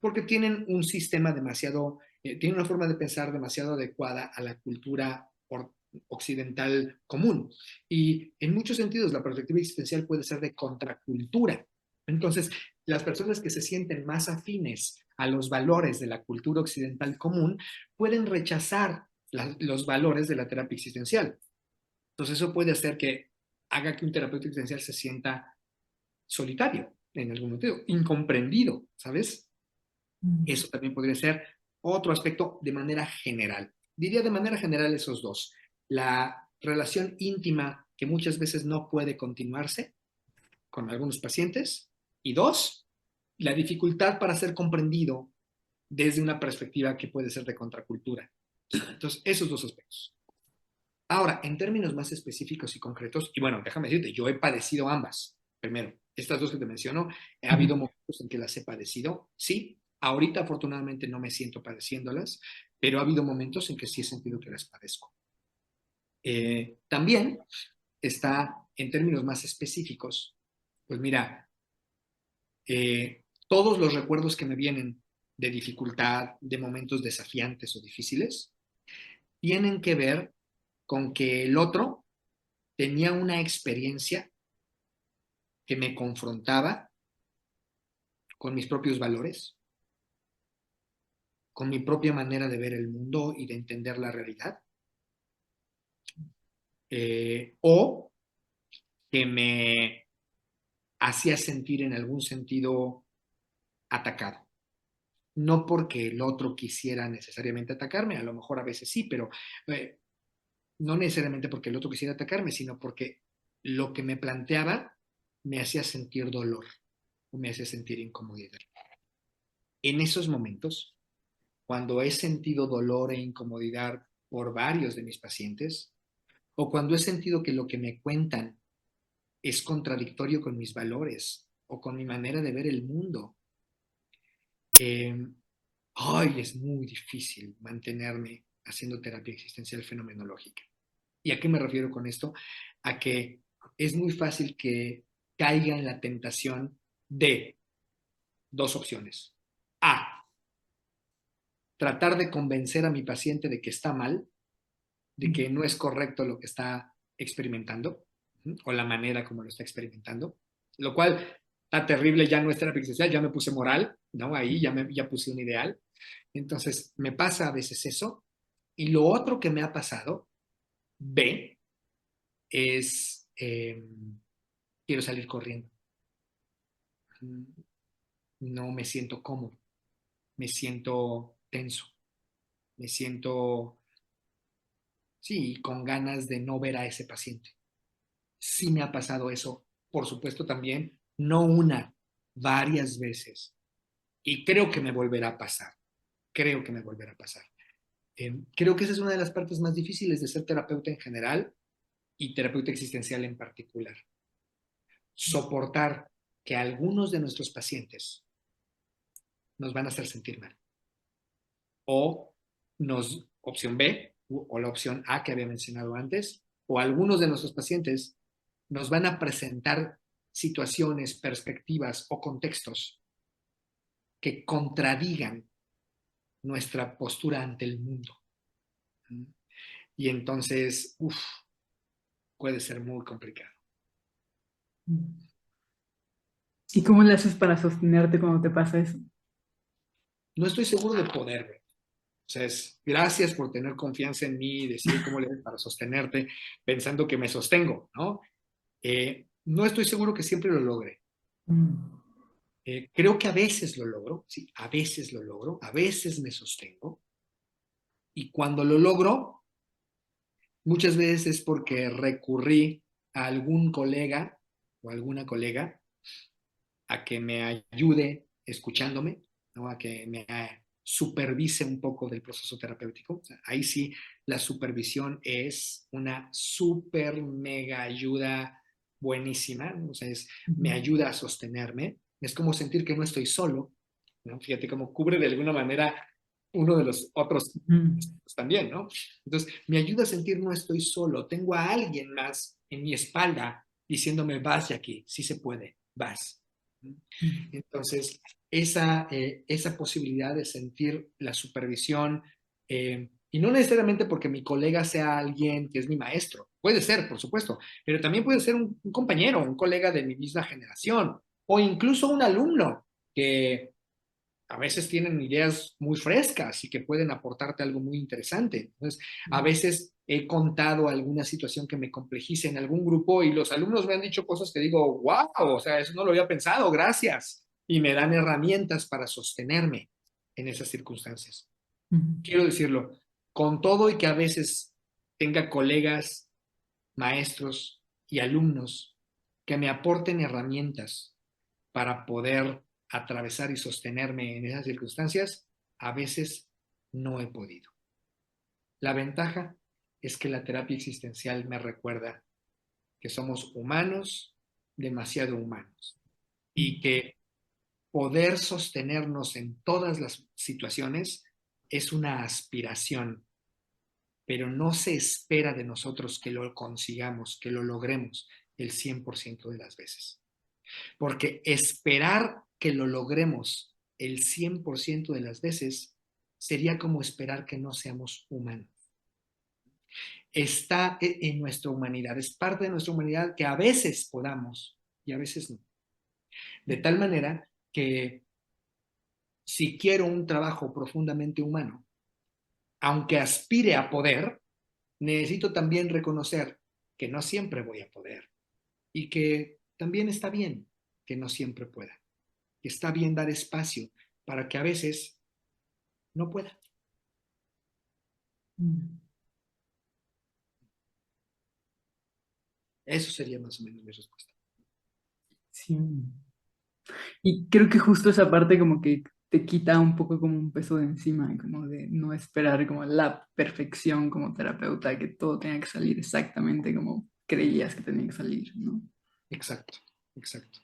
porque tienen un sistema demasiado, tienen una forma de pensar demasiado adecuada a la cultura occidental común. Y en muchos sentidos la perspectiva existencial puede ser de contracultura. Entonces, las personas que se sienten más afines a los valores de la cultura occidental común pueden rechazar los valores de la terapia existencial. Entonces, eso puede hacer que haga que un terapeuta existencial se sienta solitario en algún momento, incomprendido, ¿sabes? Eso también podría ser otro aspecto de manera general. Diría de manera general esos dos. La relación íntima que muchas veces no puede continuarse con algunos pacientes. Y dos, la dificultad para ser comprendido desde una perspectiva que puede ser de contracultura. Entonces, esos dos aspectos. Ahora, en términos más específicos y concretos, y bueno, déjame decirte, yo he padecido ambas. Primero, estas dos que te menciono, ha habido momentos en que las he padecido, sí. Ahorita, afortunadamente, no me siento padeciéndolas, pero ha habido momentos en que sí he sentido que las padezco. También está, en términos más específicos, pues mira, todos los recuerdos que me vienen de dificultad, de momentos desafiantes o difíciles, tienen que ver con que el otro tenía una experiencia que me confrontaba con mis propios valores, con mi propia manera de ver el mundo y de entender la realidad, o que me hacía sentir en algún sentido atacado. No porque el otro quisiera necesariamente atacarme, a lo mejor a veces sí, pero no necesariamente porque el otro quisiera atacarme, sino porque lo que me planteaba me hacía sentir dolor o me hacía sentir incomodidad. En esos momentos, cuando he sentido dolor e incomodidad por varios de mis pacientes, o cuando he sentido que lo que me cuentan es contradictorio con mis valores o con mi manera de ver el mundo, es muy difícil mantenerme haciendo terapia existencial fenomenológica. ¿Y a qué me refiero con esto? A que es muy fácil que caiga en la tentación de dos opciones. A, tratar de convencer a mi paciente de que está mal, de que no es correcto lo que está experimentando o la manera como lo está experimentando, lo cual está terrible, ya no es terapia existencial, ya me puse moral, ¿no? Ahí ya puse un ideal. Entonces, me pasa a veces eso. Y lo otro que me ha pasado, B, es quiero salir corriendo. No me siento cómodo, me siento tenso, me siento, sí, con ganas de no ver a ese paciente. Sí me ha pasado eso, por supuesto también, no una, varias veces. Y creo que me volverá a pasar, creo que me volverá a pasar. Creo que esa es una de las partes más difíciles de ser terapeuta en general y terapeuta existencial en particular. Soportar que algunos de nuestros pacientes nos van a hacer sentir mal. O opción B, o la opción A que había mencionado antes, o algunos de nuestros pacientes nos van a presentar situaciones, perspectivas o contextos que contradigan nuestra postura ante el mundo. Y entonces, puede ser muy complicado. ¿Y cómo le haces para sostenerte cuando te pasa eso? No estoy seguro de poder. O sea, gracias por tener confianza en mí y decir cómo le haces para sostenerte, pensando que me sostengo, ¿no? No estoy seguro que siempre lo logre. Creo que a veces lo logro, sí, a veces lo logro, a veces me sostengo. Y cuando lo logro, muchas veces es porque recurrí a algún colega o alguna colega a que me ayude escuchándome, ¿no? A que me supervise un poco del proceso terapéutico. O sea, ahí sí, la supervisión es una super mega ayuda buenísima, ¿no? O sea, me ayuda a sostenerme. Es como sentir que no estoy solo, ¿no? Fíjate cómo cubre de alguna manera uno de los otros también, ¿no? Entonces, me ayuda a sentir no estoy solo, tengo a alguien más en mi espalda diciéndome, vas de aquí, sí se puede, vas. Entonces, esa posibilidad de sentir la supervisión, y no necesariamente porque mi colega sea alguien que es mi maestro, puede ser, por supuesto, pero también puede ser un compañero, un colega de mi misma generación, o incluso un alumno que a veces tienen ideas muy frescas y que pueden aportarte algo muy interesante. Entonces, a veces he contado alguna situación que me complejice en algún grupo y los alumnos me han dicho cosas que digo, wow, o sea, eso no lo había pensado, gracias. Y me dan herramientas para sostenerme en esas circunstancias. Quiero decirlo, con todo y que a veces tenga colegas, maestros y alumnos que me aporten herramientas para poder atravesar y sostenerme en esas circunstancias, a veces no he podido. La ventaja es que la terapia existencial me recuerda que somos humanos, demasiado humanos, y que poder sostenernos en todas las situaciones es una aspiración, pero no se espera de nosotros que lo consigamos, que lo logremos el 100% de las veces. Porque esperar que lo logremos el 100% de las veces sería como esperar que no seamos humanos. Está en nuestra humanidad, es parte de nuestra humanidad que a veces podamos y a veces no. De tal manera que si quiero un trabajo profundamente humano, aunque aspire a poder, necesito también reconocer que no siempre voy a poder y que también está bien que no siempre pueda. Que está bien dar espacio para que a veces no pueda. Eso sería más o menos mi respuesta. Sí. Y creo que justo esa parte como que te quita un poco como un peso de encima, como de no esperar como la perfección como terapeuta, que todo tenga que salir exactamente como creías que tenía que salir, ¿no? Exacto, exacto.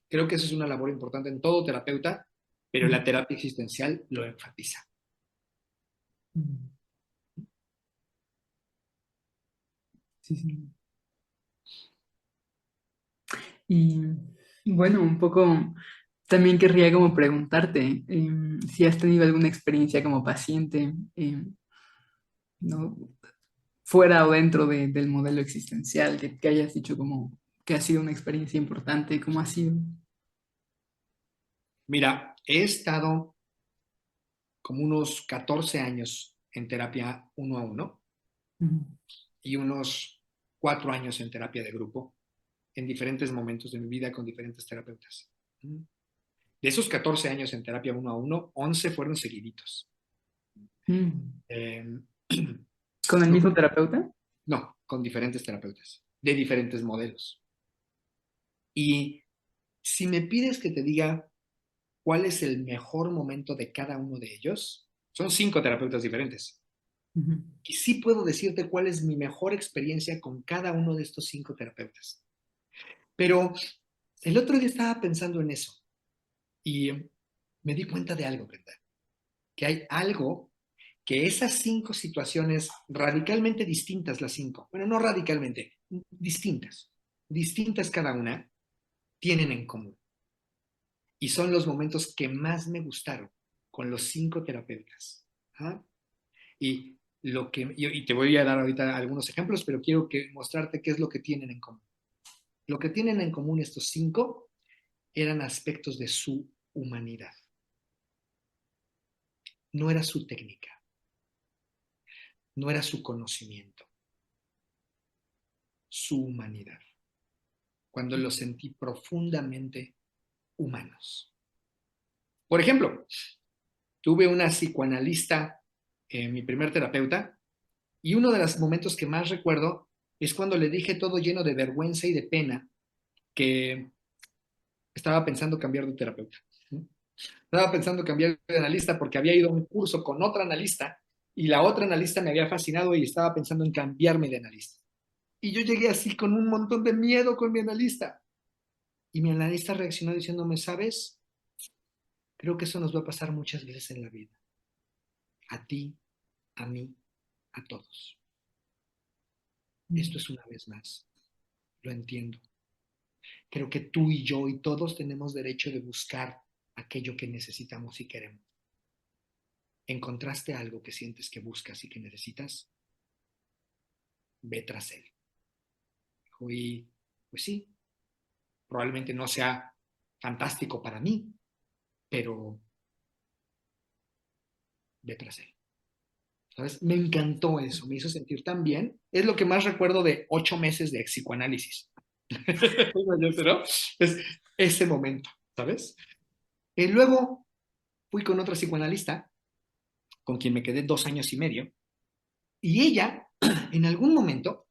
Creo que eso es una labor importante en todo terapeuta, pero la terapia existencial lo enfatiza. Sí, sí. Y bueno, un poco también querría como preguntarte si has tenido alguna experiencia como paciente, ¿no? Fuera o dentro del modelo existencial, que hayas dicho como que ha sido una experiencia importante, ¿cómo ha sido? Mira, he estado como unos 14 años en terapia uno a uno Ujú. y unos 4 años en terapia de grupo en diferentes momentos de mi vida con diferentes terapeutas. De esos 14 años en terapia uno a uno, 11 fueron seguiditos. Mm. Eh, ¿Con el no, mismo terapeuta? no, con diferentes terapeutas, de diferentes modelos. Y si me pides que te diga cuál es el mejor momento de cada uno de ellos, son 5 terapeutas diferentes. Ujú. Y sí puedo decirte cuál es mi mejor experiencia con cada uno de estos 5 terapeutas. Pero el otro día estaba pensando en eso y me di cuenta de algo, Brenda, que hay algo que esas 5 situaciones radicalmente distintas, las 5, bueno, no radicalmente, distintas, distintas cada una, tienen en común. Y son los momentos que más me gustaron con los 5 terapeutas. ¿Ah? Y te voy a dar ahorita algunos ejemplos, pero quiero mostrarte qué es lo que tienen en común. Lo que tienen en común estos 5 eran aspectos de su humanidad. No era su técnica, no era su conocimiento, su humanidad. Cuando los sentí profundamente humanos. Por ejemplo, tuve una psicoanalista, mi primer terapeuta, y uno de los momentos que más recuerdo es cuando le dije todo lleno de vergüenza y de pena que estaba pensando cambiar de terapeuta. Estaba pensando cambiar de analista porque había ido a un curso con otra analista y la otra analista me había fascinado y estaba pensando en cambiarme de analista. Y yo llegué así con un montón de miedo con mi analista. Y mi analista reaccionó diciéndome, ¿sabes? Creo que eso nos va a pasar muchas veces en la vida. A ti, a mí, a todos. Esto es una vez más. Lo entiendo. Creo que tú y yo y todos tenemos derecho de buscar aquello que necesitamos y queremos. ¿Encontraste algo que sientes que buscas y que necesitas? Ve tras él. Y pues sí, probablemente no sea fantástico para mí, pero ve tras él. ¿Sabes? Me encantó eso, me hizo sentir tan bien. Es lo que más recuerdo de 8 meses de psicoanálisis. ¿No? Es ese momento, ¿sabes? Y luego fui con otra psicoanalista, con quien me quedé 2 años y medio, y ella, en algún momento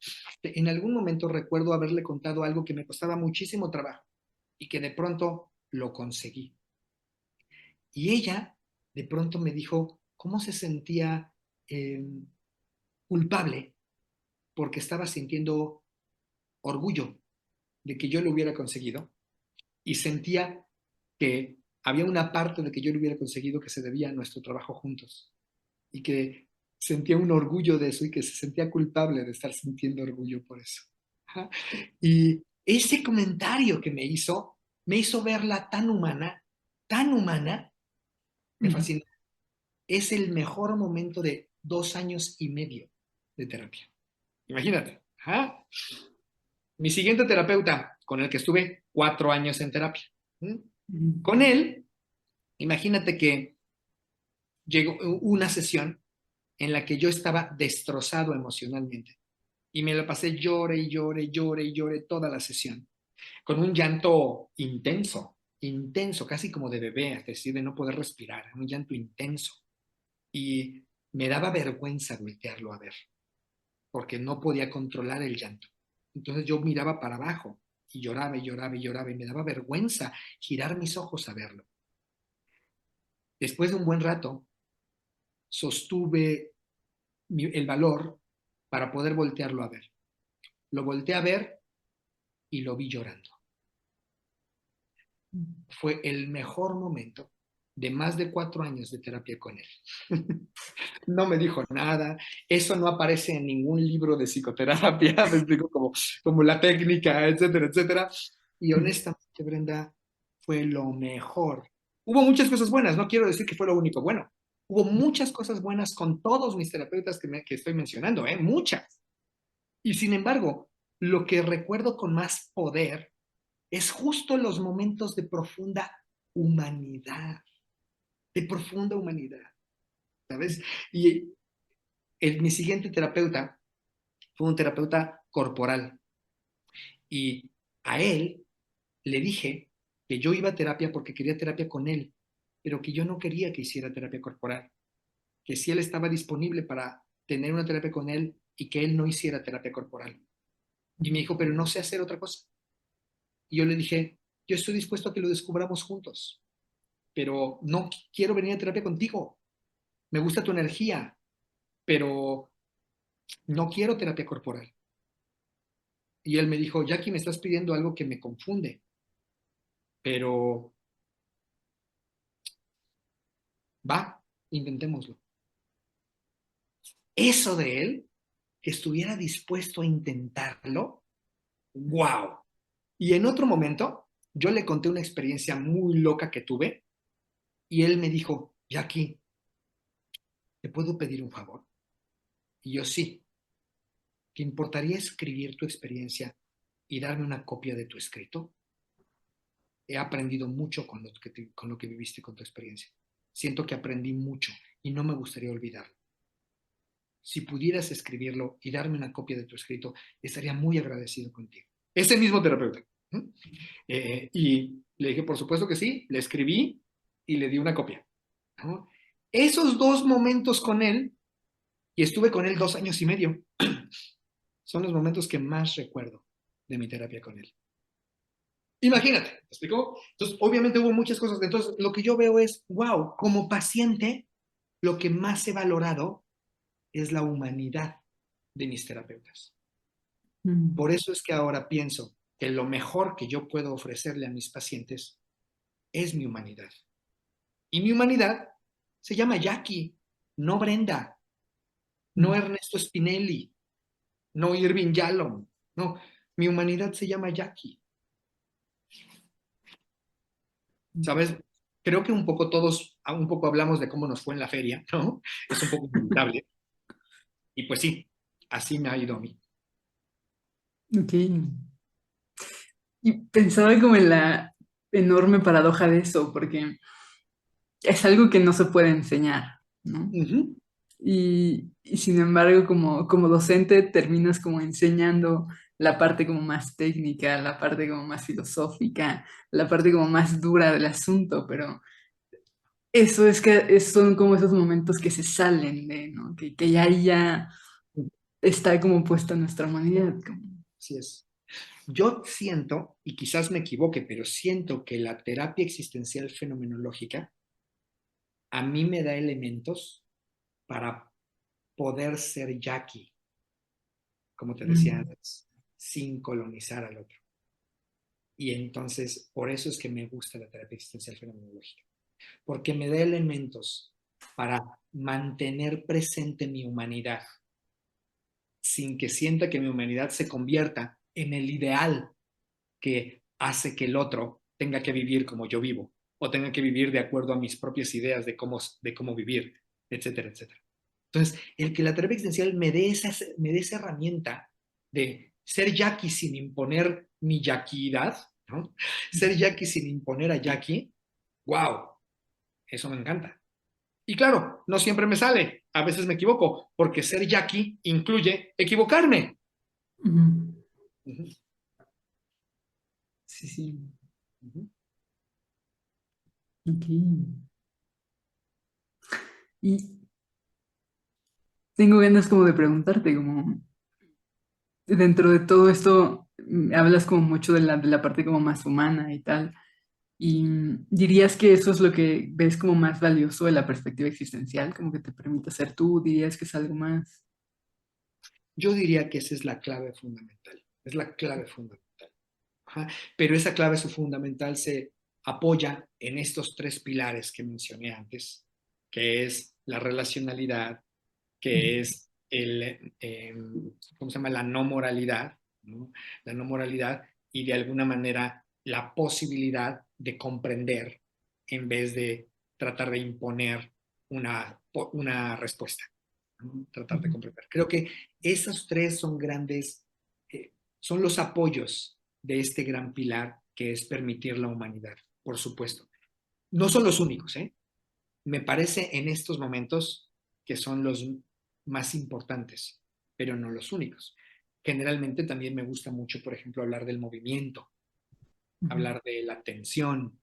recuerdo haberle contado algo que me costaba muchísimo trabajo y que de pronto lo conseguí. Y ella de pronto me dijo cómo se sentía eh, culpable porque estaba sintiendo orgullo de que yo lo hubiera conseguido y sentía que había una parte de que yo lo hubiera conseguido que se debía a nuestro trabajo juntos y que sentía un orgullo de eso y que se sentía culpable de estar sintiendo orgullo por eso. Ajá. Y ese comentario que me hizo verla tan humana, me fascinó. Es el mejor momento de 2 años y medio de terapia. Imagínate. Ajá. Mi siguiente terapeuta, con el que estuve 4 años en terapia. Con él, imagínate que llegó una sesión en la que yo estaba destrozado emocionalmente y me la pasé llore y llore, llore y llore toda la sesión, con un llanto intenso, intenso, casi como de bebé, es decir, de no poder respirar, un llanto intenso. Y me daba vergüenza voltearlo a ver, porque no podía controlar el llanto. Entonces yo miraba para abajo y lloraba y lloraba y lloraba y me daba vergüenza girar mis ojos a verlo. Después de un buen rato, sostuve el valor para poder voltearlo a ver. Lo volteé a ver y lo vi llorando. Fue el mejor momento de más de 4 años de terapia con él. No me dijo nada, eso no aparece en ningún libro de psicoterapia, me explico como la técnica, etcétera, etcétera. Y honestamente, Brenda, fue lo mejor. Hubo muchas cosas buenas, no quiero decir que fue lo único bueno. Hubo muchas cosas buenas con todos mis terapeutas que estoy mencionando, muchas. Y sin embargo, lo que recuerdo con más poder es justo los momentos humanidad, de profunda humanidad, ¿sabes? Y mi siguiente terapeuta fue un terapeuta corporal y a él le dije que yo iba a terapia porque quería terapia con él, pero que yo no quería que hiciera terapia corporal, que si él estaba disponible para tener una terapia con él y que él no hiciera terapia corporal. Y me dijo, pero no sé hacer otra cosa. Y yo le dije, yo estoy dispuesto a que lo descubramos juntos, pero no quiero venir a terapia contigo. Me gusta tu energía, pero no quiero terapia corporal. Y él me dijo, Jackie, me estás pidiendo algo que me confunde, pero va, intentémoslo. Eso de él, que estuviera dispuesto a intentarlo, wow. Y en otro momento, yo le conté una experiencia muy loca que tuve y él me dijo, Jackie, ¿te puedo pedir un favor? Y yo sí, ¿te importaría escribir tu experiencia y darme una copia de tu escrito? He aprendido mucho con lo que viviste con tu experiencia. Siento que aprendí mucho y no me gustaría olvidarlo. Si pudieras escribirlo y darme una copia de tu escrito, estaría muy agradecido contigo. Ese mismo terapeuta. Y le dije, por supuesto que sí, le escribí y le di una copia, ¿no? Esos 2 momentos con él, y estuve con él 2 años y medio, son los momentos que más recuerdo de mi terapia con él. Imagínate, ¿me explicó? Entonces, obviamente hubo muchas cosas. Entonces, lo que yo veo es, wow, como paciente, lo que más he valorado es la humanidad de mis terapeutas. Mm. Por eso es que ahora pienso que lo mejor que yo puedo ofrecerle a mis pacientes es mi humanidad. Y mi humanidad se llama Jackie, no Brenda, no Ernesto Spinelli, no Irving Yalom, no, mi humanidad se llama Jackie. ¿Sabes? Creo que un poco todos, un poco hablamos de cómo nos fue en la feria, ¿no? Es un poco inevitable. Y pues sí, así me ha ido a mí. Ok. Y pensaba como en la enorme paradoja de eso, porque es algo que no se puede enseñar, ¿no? Ujú. Y sin embargo, como docente, terminas como enseñando la parte como más técnica, la parte como más filosófica, la parte como más dura del asunto, pero eso es que son como esos momentos que se salen de, ¿no? Que ya ahí ya está como puesta nuestra humanidad. Así es. Yo siento, y quizás me equivoque, pero siento que la terapia existencial fenomenológica a mí me da elementos para poder ser Jackie, como te decía Mm. antes, sin colonizar al otro. Y entonces, por eso es que me gusta la terapia existencial fenomenológica, porque me da elementos para mantener presente mi humanidad, sin que sienta que mi humanidad se convierta en el ideal que hace que el otro tenga que vivir como yo vivo, o tenga que vivir de acuerdo a mis propias ideas de cómo vivir, etcétera, etcétera. Entonces, el que la terapia existencial me dé esa herramienta de ser Jackie sin imponer mi yaquidad, ¿no? Ser Jackie sin imponer a Jackie, wow, eso me encanta. Y claro, no siempre me sale, a veces me equivoco, porque ser Jackie incluye equivocarme. Ujú. Uh-huh, Sí, sí. uh-huh. Ok. Y tengo ganas como de preguntarte, como dentro de todo esto, hablas como mucho de la parte como más humana y tal. Y dirías que eso es lo que ves como más valioso de la perspectiva existencial, como que te permite ser tú, dirías que es algo más. Yo diría que esa es la clave fundamental, es la clave fundamental. Ajá. Pero esa clave fundamental se apoya en estos 3 pilares que mencioné antes, que es la relacionalidad, que es ¿cómo se llama? La no moralidad, ¿no? La no moralidad y de alguna manera la posibilidad de comprender en vez de tratar de imponer una respuesta, ¿no? Tratar de Ujú. comprender. Creo que esos 3 son grandes, son los apoyos de este gran pilar que es permitir la humanidad, por supuesto. No son los únicos, ¿eh? Me parece en estos momentos que son los más importantes, pero no los únicos. Generalmente también me gusta mucho, por ejemplo, hablar del movimiento, Ujú. hablar de la tensión,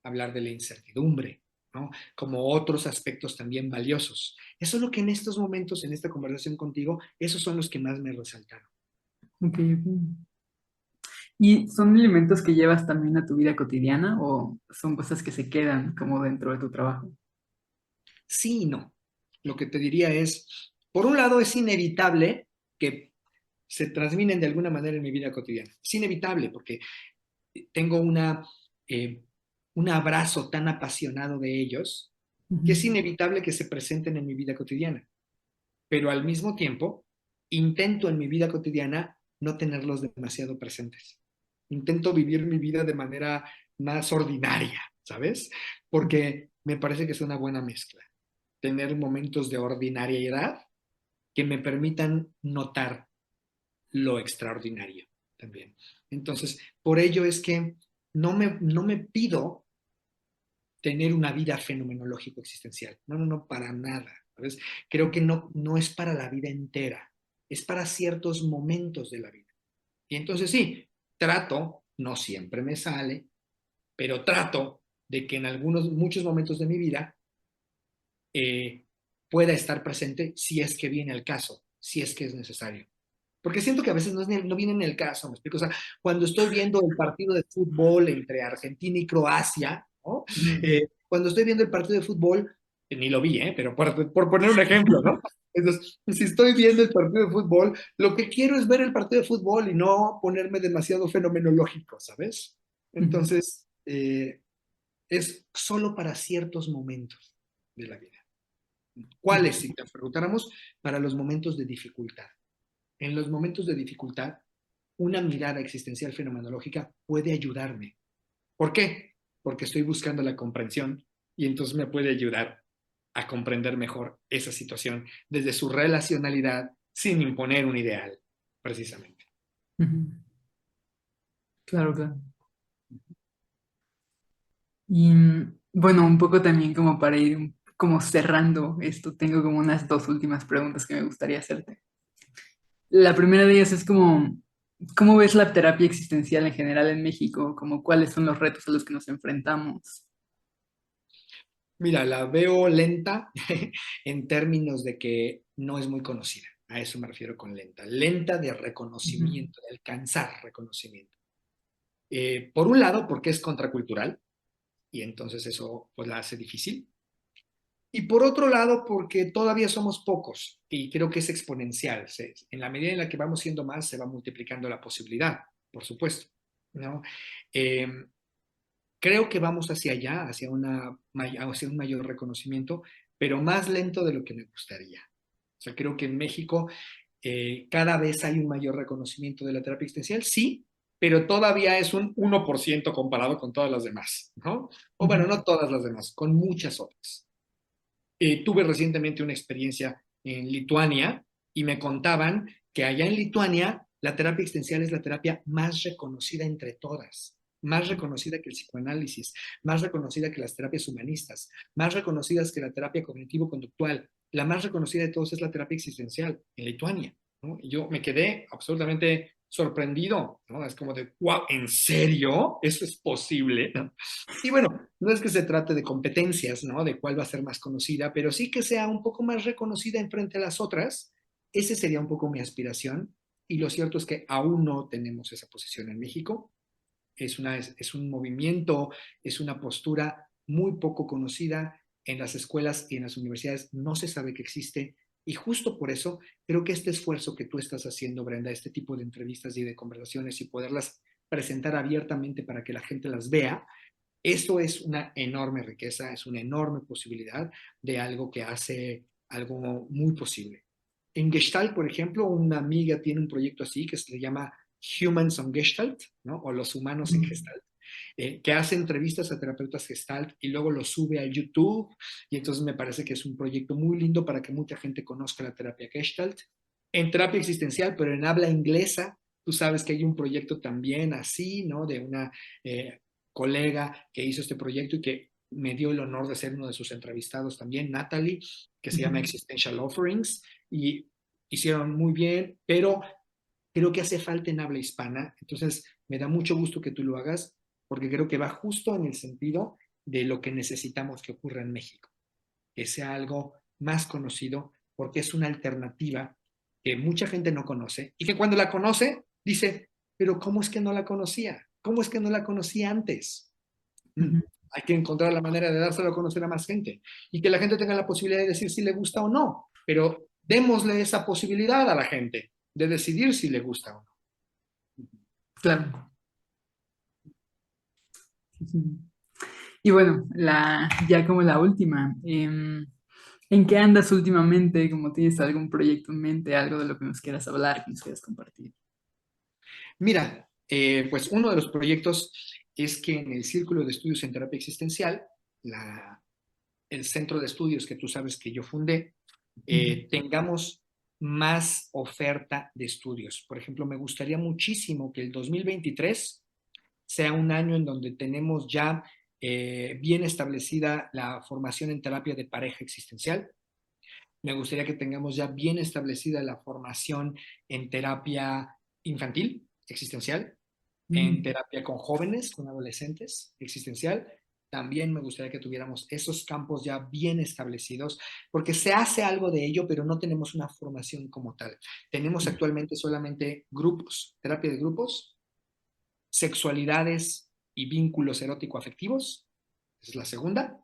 hablar de la incertidumbre, ¿no? Como otros aspectos también valiosos. Eso es lo que en estos momentos, en esta conversación contigo, esos son los que más me resaltaron. Ok, ok. ¿Y son elementos que llevas también a tu vida cotidiana o son cosas que se quedan como dentro de tu trabajo? Sí y no. Lo que te diría es, por un lado, es inevitable que se transmiten de alguna manera en mi vida cotidiana. Es inevitable porque tengo eh, un abrazo tan apasionado de ellos que es Ujú. inevitable que se presenten en mi vida cotidiana. Pero al mismo tiempo, intento en mi vida cotidiana no tenerlos demasiado presentes. Intento vivir mi vida de manera más ordinaria, ¿sabes? Porque me parece que es una buena mezcla. Tener momentos de ordinariedad que me permitan notar lo extraordinario también. Entonces, por ello es que no me pido tener una vida fenomenológico existencial. No, no, no, para nada. ¿Sabes? Creo que no es para la vida entera, es para ciertos momentos de la vida. Y entonces sí, trato, no siempre me sale, pero trato de que en muchos momentos de mi vida eh, pueda estar presente si es que viene el caso, si es que es necesario. Porque siento que a veces no viene en el caso, ¿me explico? O sea, cuando estoy viendo el partido de fútbol entre Argentina y Croacia, ¿no? Cuando estoy viendo el partido de fútbol, ni lo vi, ¿eh? Pero por poner un ejemplo, ¿no? Entonces, si estoy viendo el partido de fútbol, lo que quiero es ver el partido de fútbol y no ponerme demasiado fenomenológico, ¿sabes? Entonces, es solo para ciertos momentos de la vida. ¿Cuáles, si te preguntáramos? Para los momentos de dificultad. En los momentos de dificultad, una mirada existencial fenomenológica puede ayudarme. ¿Por qué? Porque estoy buscando la comprensión y entonces me puede ayudar a comprender mejor esa situación desde su relacionalidad sin imponer un ideal, precisamente. Claro, claro. Y bueno, un poco también como para ir como cerrando esto, tengo como unas dos últimas preguntas que me gustaría hacerte. La primera de ellas es como, ¿cómo ves la terapia existencial en general en México? Como cuáles son los retos a los que nos enfrentamos. Mira, la veo lenta en términos de que no es muy conocida. A eso me refiero con lenta. Lenta de Ujú, reconocimiento, de alcanzar reconocimiento. Por un lado, porque es contracultural y entonces eso pues la hace difícil. Y por otro lado, porque todavía somos pocos y creo que es exponencial. En la medida en la que vamos siendo más, se va multiplicando la posibilidad, por supuesto, ¿no? Eh, Creo que vamos hacia allá, hacia un mayor reconocimiento, pero más lento de lo que me gustaría. O sea, creo que en México cada vez hay un mayor reconocimiento de la terapia existencial, sí, pero todavía es un 1% comparado con todas las demás, ¿no? O ujú. bueno, no todas las demás, con muchas otras. Tuve recientemente una experiencia en Lituania y me contaban que allá en Lituania la terapia existencial es la terapia más reconocida entre todas, más reconocida que el psicoanálisis, más reconocida que las terapias humanistas, más reconocidas que la terapia cognitivo-conductual. La más reconocida de todos es la terapia existencial en Lituania, ¿no? Y yo me quedé absolutamente sorprendido, ¿no? Es como de, wow, ¿en serio? ¿Eso es posible? ¿No? Y bueno, no es que se trate de competencias, ¿no? De cuál va a ser más conocida, pero sí que sea un poco más reconocida en frente a las otras. Ese sería un poco mi aspiración. Y lo cierto es que aún no tenemos esa posición en México. Es un movimiento, es una postura muy poco conocida en las escuelas y en las universidades. No se sabe que existe. Y justo por eso creo que este esfuerzo que tú estás haciendo, Brenda, este tipo de entrevistas y de conversaciones y poderlas presentar abiertamente para que la gente las vea, eso es una enorme riqueza, es una enorme posibilidad de algo que hace algo muy posible. En Gestalt, por ejemplo, una amiga tiene un proyecto así que se le llama Humans on Gestalt, ¿no? O los humanos en Gestalt, que hace entrevistas a terapeutas Gestalt y luego lo sube a YouTube. Y entonces me parece que es un proyecto muy lindo para que mucha gente conozca la terapia Gestalt. En terapia existencial, pero en habla inglesa, tú sabes que hay un proyecto también así, ¿no? De una colega que hizo este proyecto y que me dio el honor de ser uno de sus entrevistados también, Natalie, que se llama Existential Offerings, y hicieron muy bien, pero creo que hace falta en habla hispana, entonces me da mucho gusto que tú lo hagas, porque creo que va justo en el sentido de lo que necesitamos que ocurra en México, que sea algo más conocido, porque es una alternativa que mucha gente no conoce y que cuando la conoce dice, pero ¿cómo es que no la conocía? ¿Cómo es que no la conocía antes? Mm. Ujú. Hay que encontrar la manera de dárselo a conocer a más gente y que la gente tenga la posibilidad de decir si le gusta o no, pero démosle esa posibilidad a la gente de decidir si le gusta o no. Claro. Ujú. Y bueno, ya como la última, ¿en qué andas últimamente? ¿Cómo tienes algún proyecto en mente, algo de lo que nos quieras hablar, que nos quieras compartir? Mira, Pues uno de los proyectos es que en el Círculo de Estudios en Terapia Existencial, el centro de estudios que tú sabes que yo fundé, tengamos más oferta de estudios. Por ejemplo, me gustaría muchísimo que el 2023 sea un año en donde tenemos ya bien establecida la formación en terapia de pareja existencial. Me gustaría que tengamos ya bien establecida la formación en terapia infantil existencial, en terapia con jóvenes, con adolescentes existencial. También me gustaría que tuviéramos esos campos ya bien establecidos, porque se hace algo de ello, pero no tenemos una formación como tal. Tenemos actualmente solamente grupos, terapia de grupos, sexualidades y vínculos erótico-afectivos, esa es la segunda.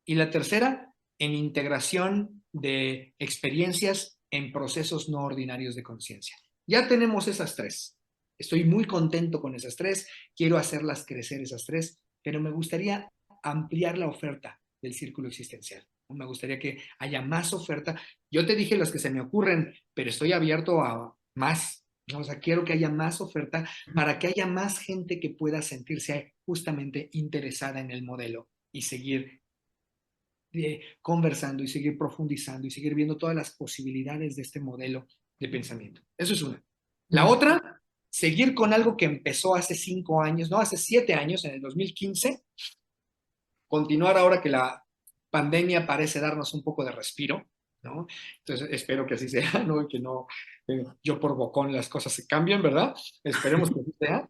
Y la tercera, en integración de experiencias en procesos no ordinarios de conciencia. Ya tenemos esas tres. Estoy muy contento con esas tres, quiero hacerlas crecer esas tres, pero me gustaría ampliar la oferta del círculo existencial. Me gustaría que haya más oferta. Yo te dije las que se me ocurren, pero estoy abierto a más. O sea, quiero que haya más oferta para que haya más gente que pueda sentirse justamente interesada en el modelo y seguir conversando y seguir profundizando y seguir viendo todas las posibilidades de este modelo de pensamiento. Eso es una. La otra, seguir con algo que empezó hace 5 años, no, hace 7 años, en el 2015, continuar ahora que la pandemia parece darnos un poco de respiro, ¿no? Entonces espero que así sea, ¿no? Y que no, yo por bocón las cosas se cambien, ¿verdad? Esperemos que así sea.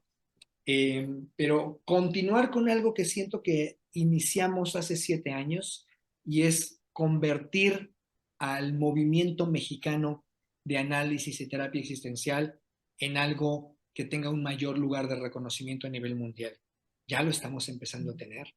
Pero continuar con algo que siento que iniciamos hace 7 años y es convertir al movimiento mexicano de análisis y terapia existencial en algo que tenga un mayor lugar de reconocimiento a nivel mundial. Ya lo estamos empezando a tener.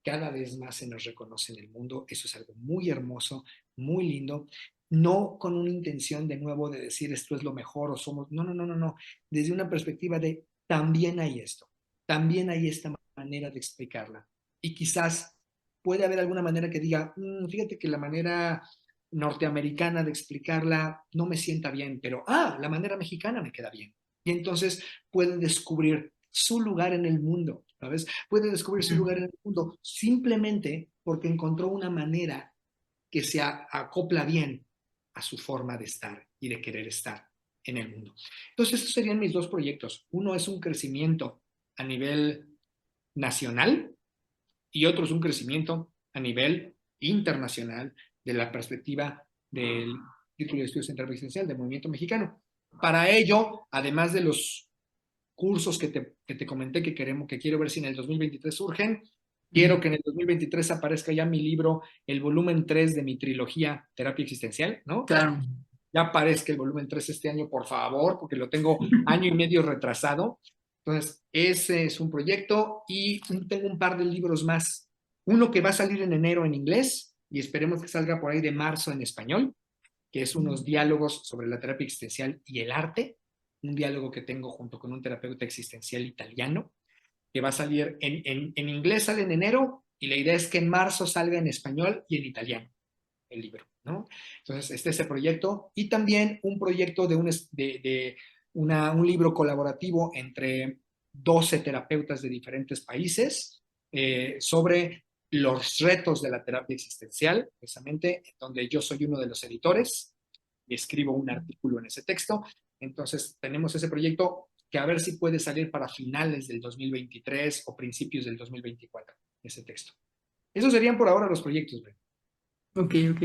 Cada vez más se nos reconoce en el mundo. Eso es algo muy hermoso, muy lindo. No con una intención de nuevo de decir esto es lo mejor o somos. No, no, no, no, no. Desde una perspectiva de también hay esto, también hay esta manera de explicarla. Y quizás puede haber alguna manera que diga, fíjate que la manera norteamericana de explicarla no me sienta bien, pero la manera mexicana me queda bien. Y entonces puede descubrir su lugar en el mundo, ¿sabes? Puede descubrir su lugar en el mundo simplemente porque encontró una manera que se acopla bien a su forma de estar y de querer estar en el mundo. Entonces, estos serían mis dos proyectos. Uno es un crecimiento a nivel nacional y otro es un crecimiento a nivel internacional de la perspectiva del Círculo de Estudios Central Existencial del Movimiento Mexicano. Para ello, además de los cursos que te comenté que quiero ver si en el 2023 surgen, quiero que en el 2023 aparezca ya mi libro, el volumen 3 de mi trilogía Terapia Existencial, ¿no? Claro. Ya aparezca el volumen 3 este año, por favor, porque lo tengo año y medio retrasado. Entonces, ese es un proyecto y tengo un par de libros más. Uno que va a salir en enero en inglés y esperemos que salga por ahí de marzo en español, que es unos diálogos sobre la terapia existencial y el arte, un diálogo que tengo junto con un terapeuta existencial italiano, que va a salir en inglés, sale en enero, y la idea es que en marzo salga en español y en italiano el libro, ¿no? Entonces, ese proyecto, y también un proyecto un libro colaborativo entre 12 terapeutas de diferentes países sobre los retos de la terapia existencial, precisamente, donde yo soy uno de los editores y escribo un artículo en ese texto. Entonces, tenemos ese proyecto que a ver si puede salir para finales del 2023 o principios del 2024, ese texto. Esos serían por ahora los proyectos, Brent. Ok, ok.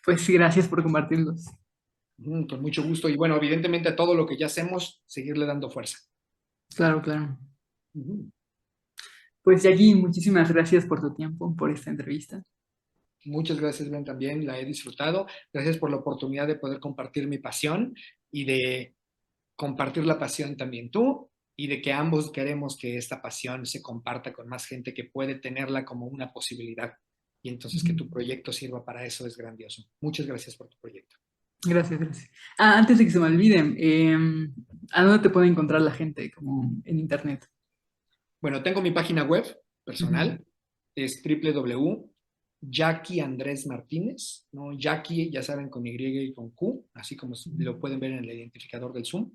Pues sí, gracias por compartirlos. Con mucho gusto. Y bueno, evidentemente a todo lo que ya hacemos, seguirle dando fuerza. Claro, claro. Uh-huh. Pues Jackie, muchísimas gracias por tu tiempo, por esta entrevista. Muchas gracias, Ben, también la he disfrutado. Gracias por la oportunidad de poder compartir mi pasión y de compartir la pasión también tú y de que ambos queremos que esta pasión se comparta con más gente que puede tenerla como una posibilidad. Y entonces que tu proyecto sirva para eso es grandioso. Muchas gracias por tu proyecto. Gracias, gracias. Antes de que se me olviden, ¿a dónde te puede encontrar la gente como en internet? Bueno, tengo mi página web Ujú. personal, es Jackie Andrés Martínez, ¿no? Jackie, ya saben, con Y y con Q, así como lo pueden ver en el identificador del Zoom.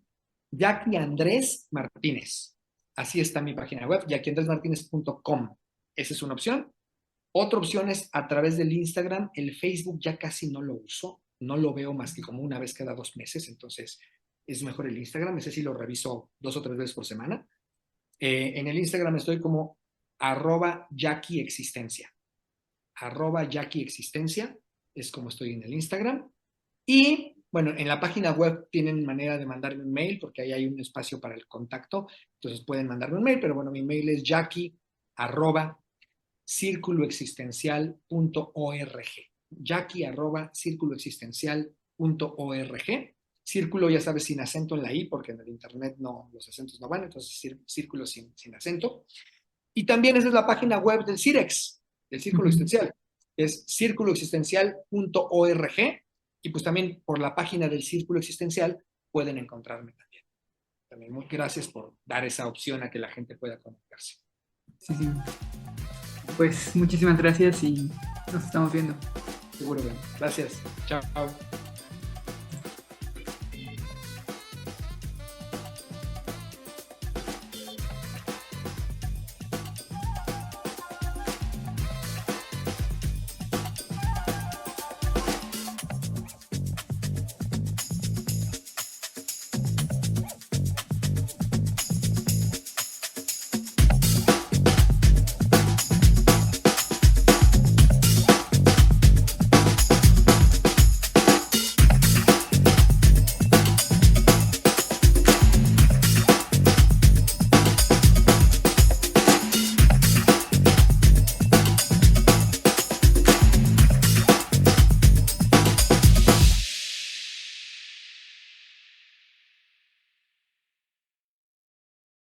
Jackie Andrés Martínez. Así está mi página web, jackieandresmartinez.com. Esa es una opción. Otra opción es a través del Instagram. El Facebook ya casi no lo uso, no lo veo más que como una vez cada 2 meses, entonces es mejor el Instagram. Ese sí lo reviso 2 o 3 veces por semana. En el Instagram estoy como @JackieExistencia. @JackieExistencia es como estoy en el Instagram. Y bueno, en la página web tienen manera de mandarme un mail porque ahí hay un espacio para el contacto. Entonces pueden mandarme un mail, pero bueno, mi mail es jackie@circuloexistencial.org. jackie@circuloexistencial.org. Círculo, ya sabes, sin acento en la I, porque en el internet no, los acentos no van, entonces círculo sin acento. Y también esa es la página web del CIREX, del Círculo Existencial. Es círculoexistencial.org. Y pues también por la página del Círculo Existencial pueden encontrarme también. También muy gracias por dar esa opción a que la gente pueda conectarse. Sí, sí. Pues muchísimas gracias y nos estamos viendo. Seguro, bien. Gracias. Chao.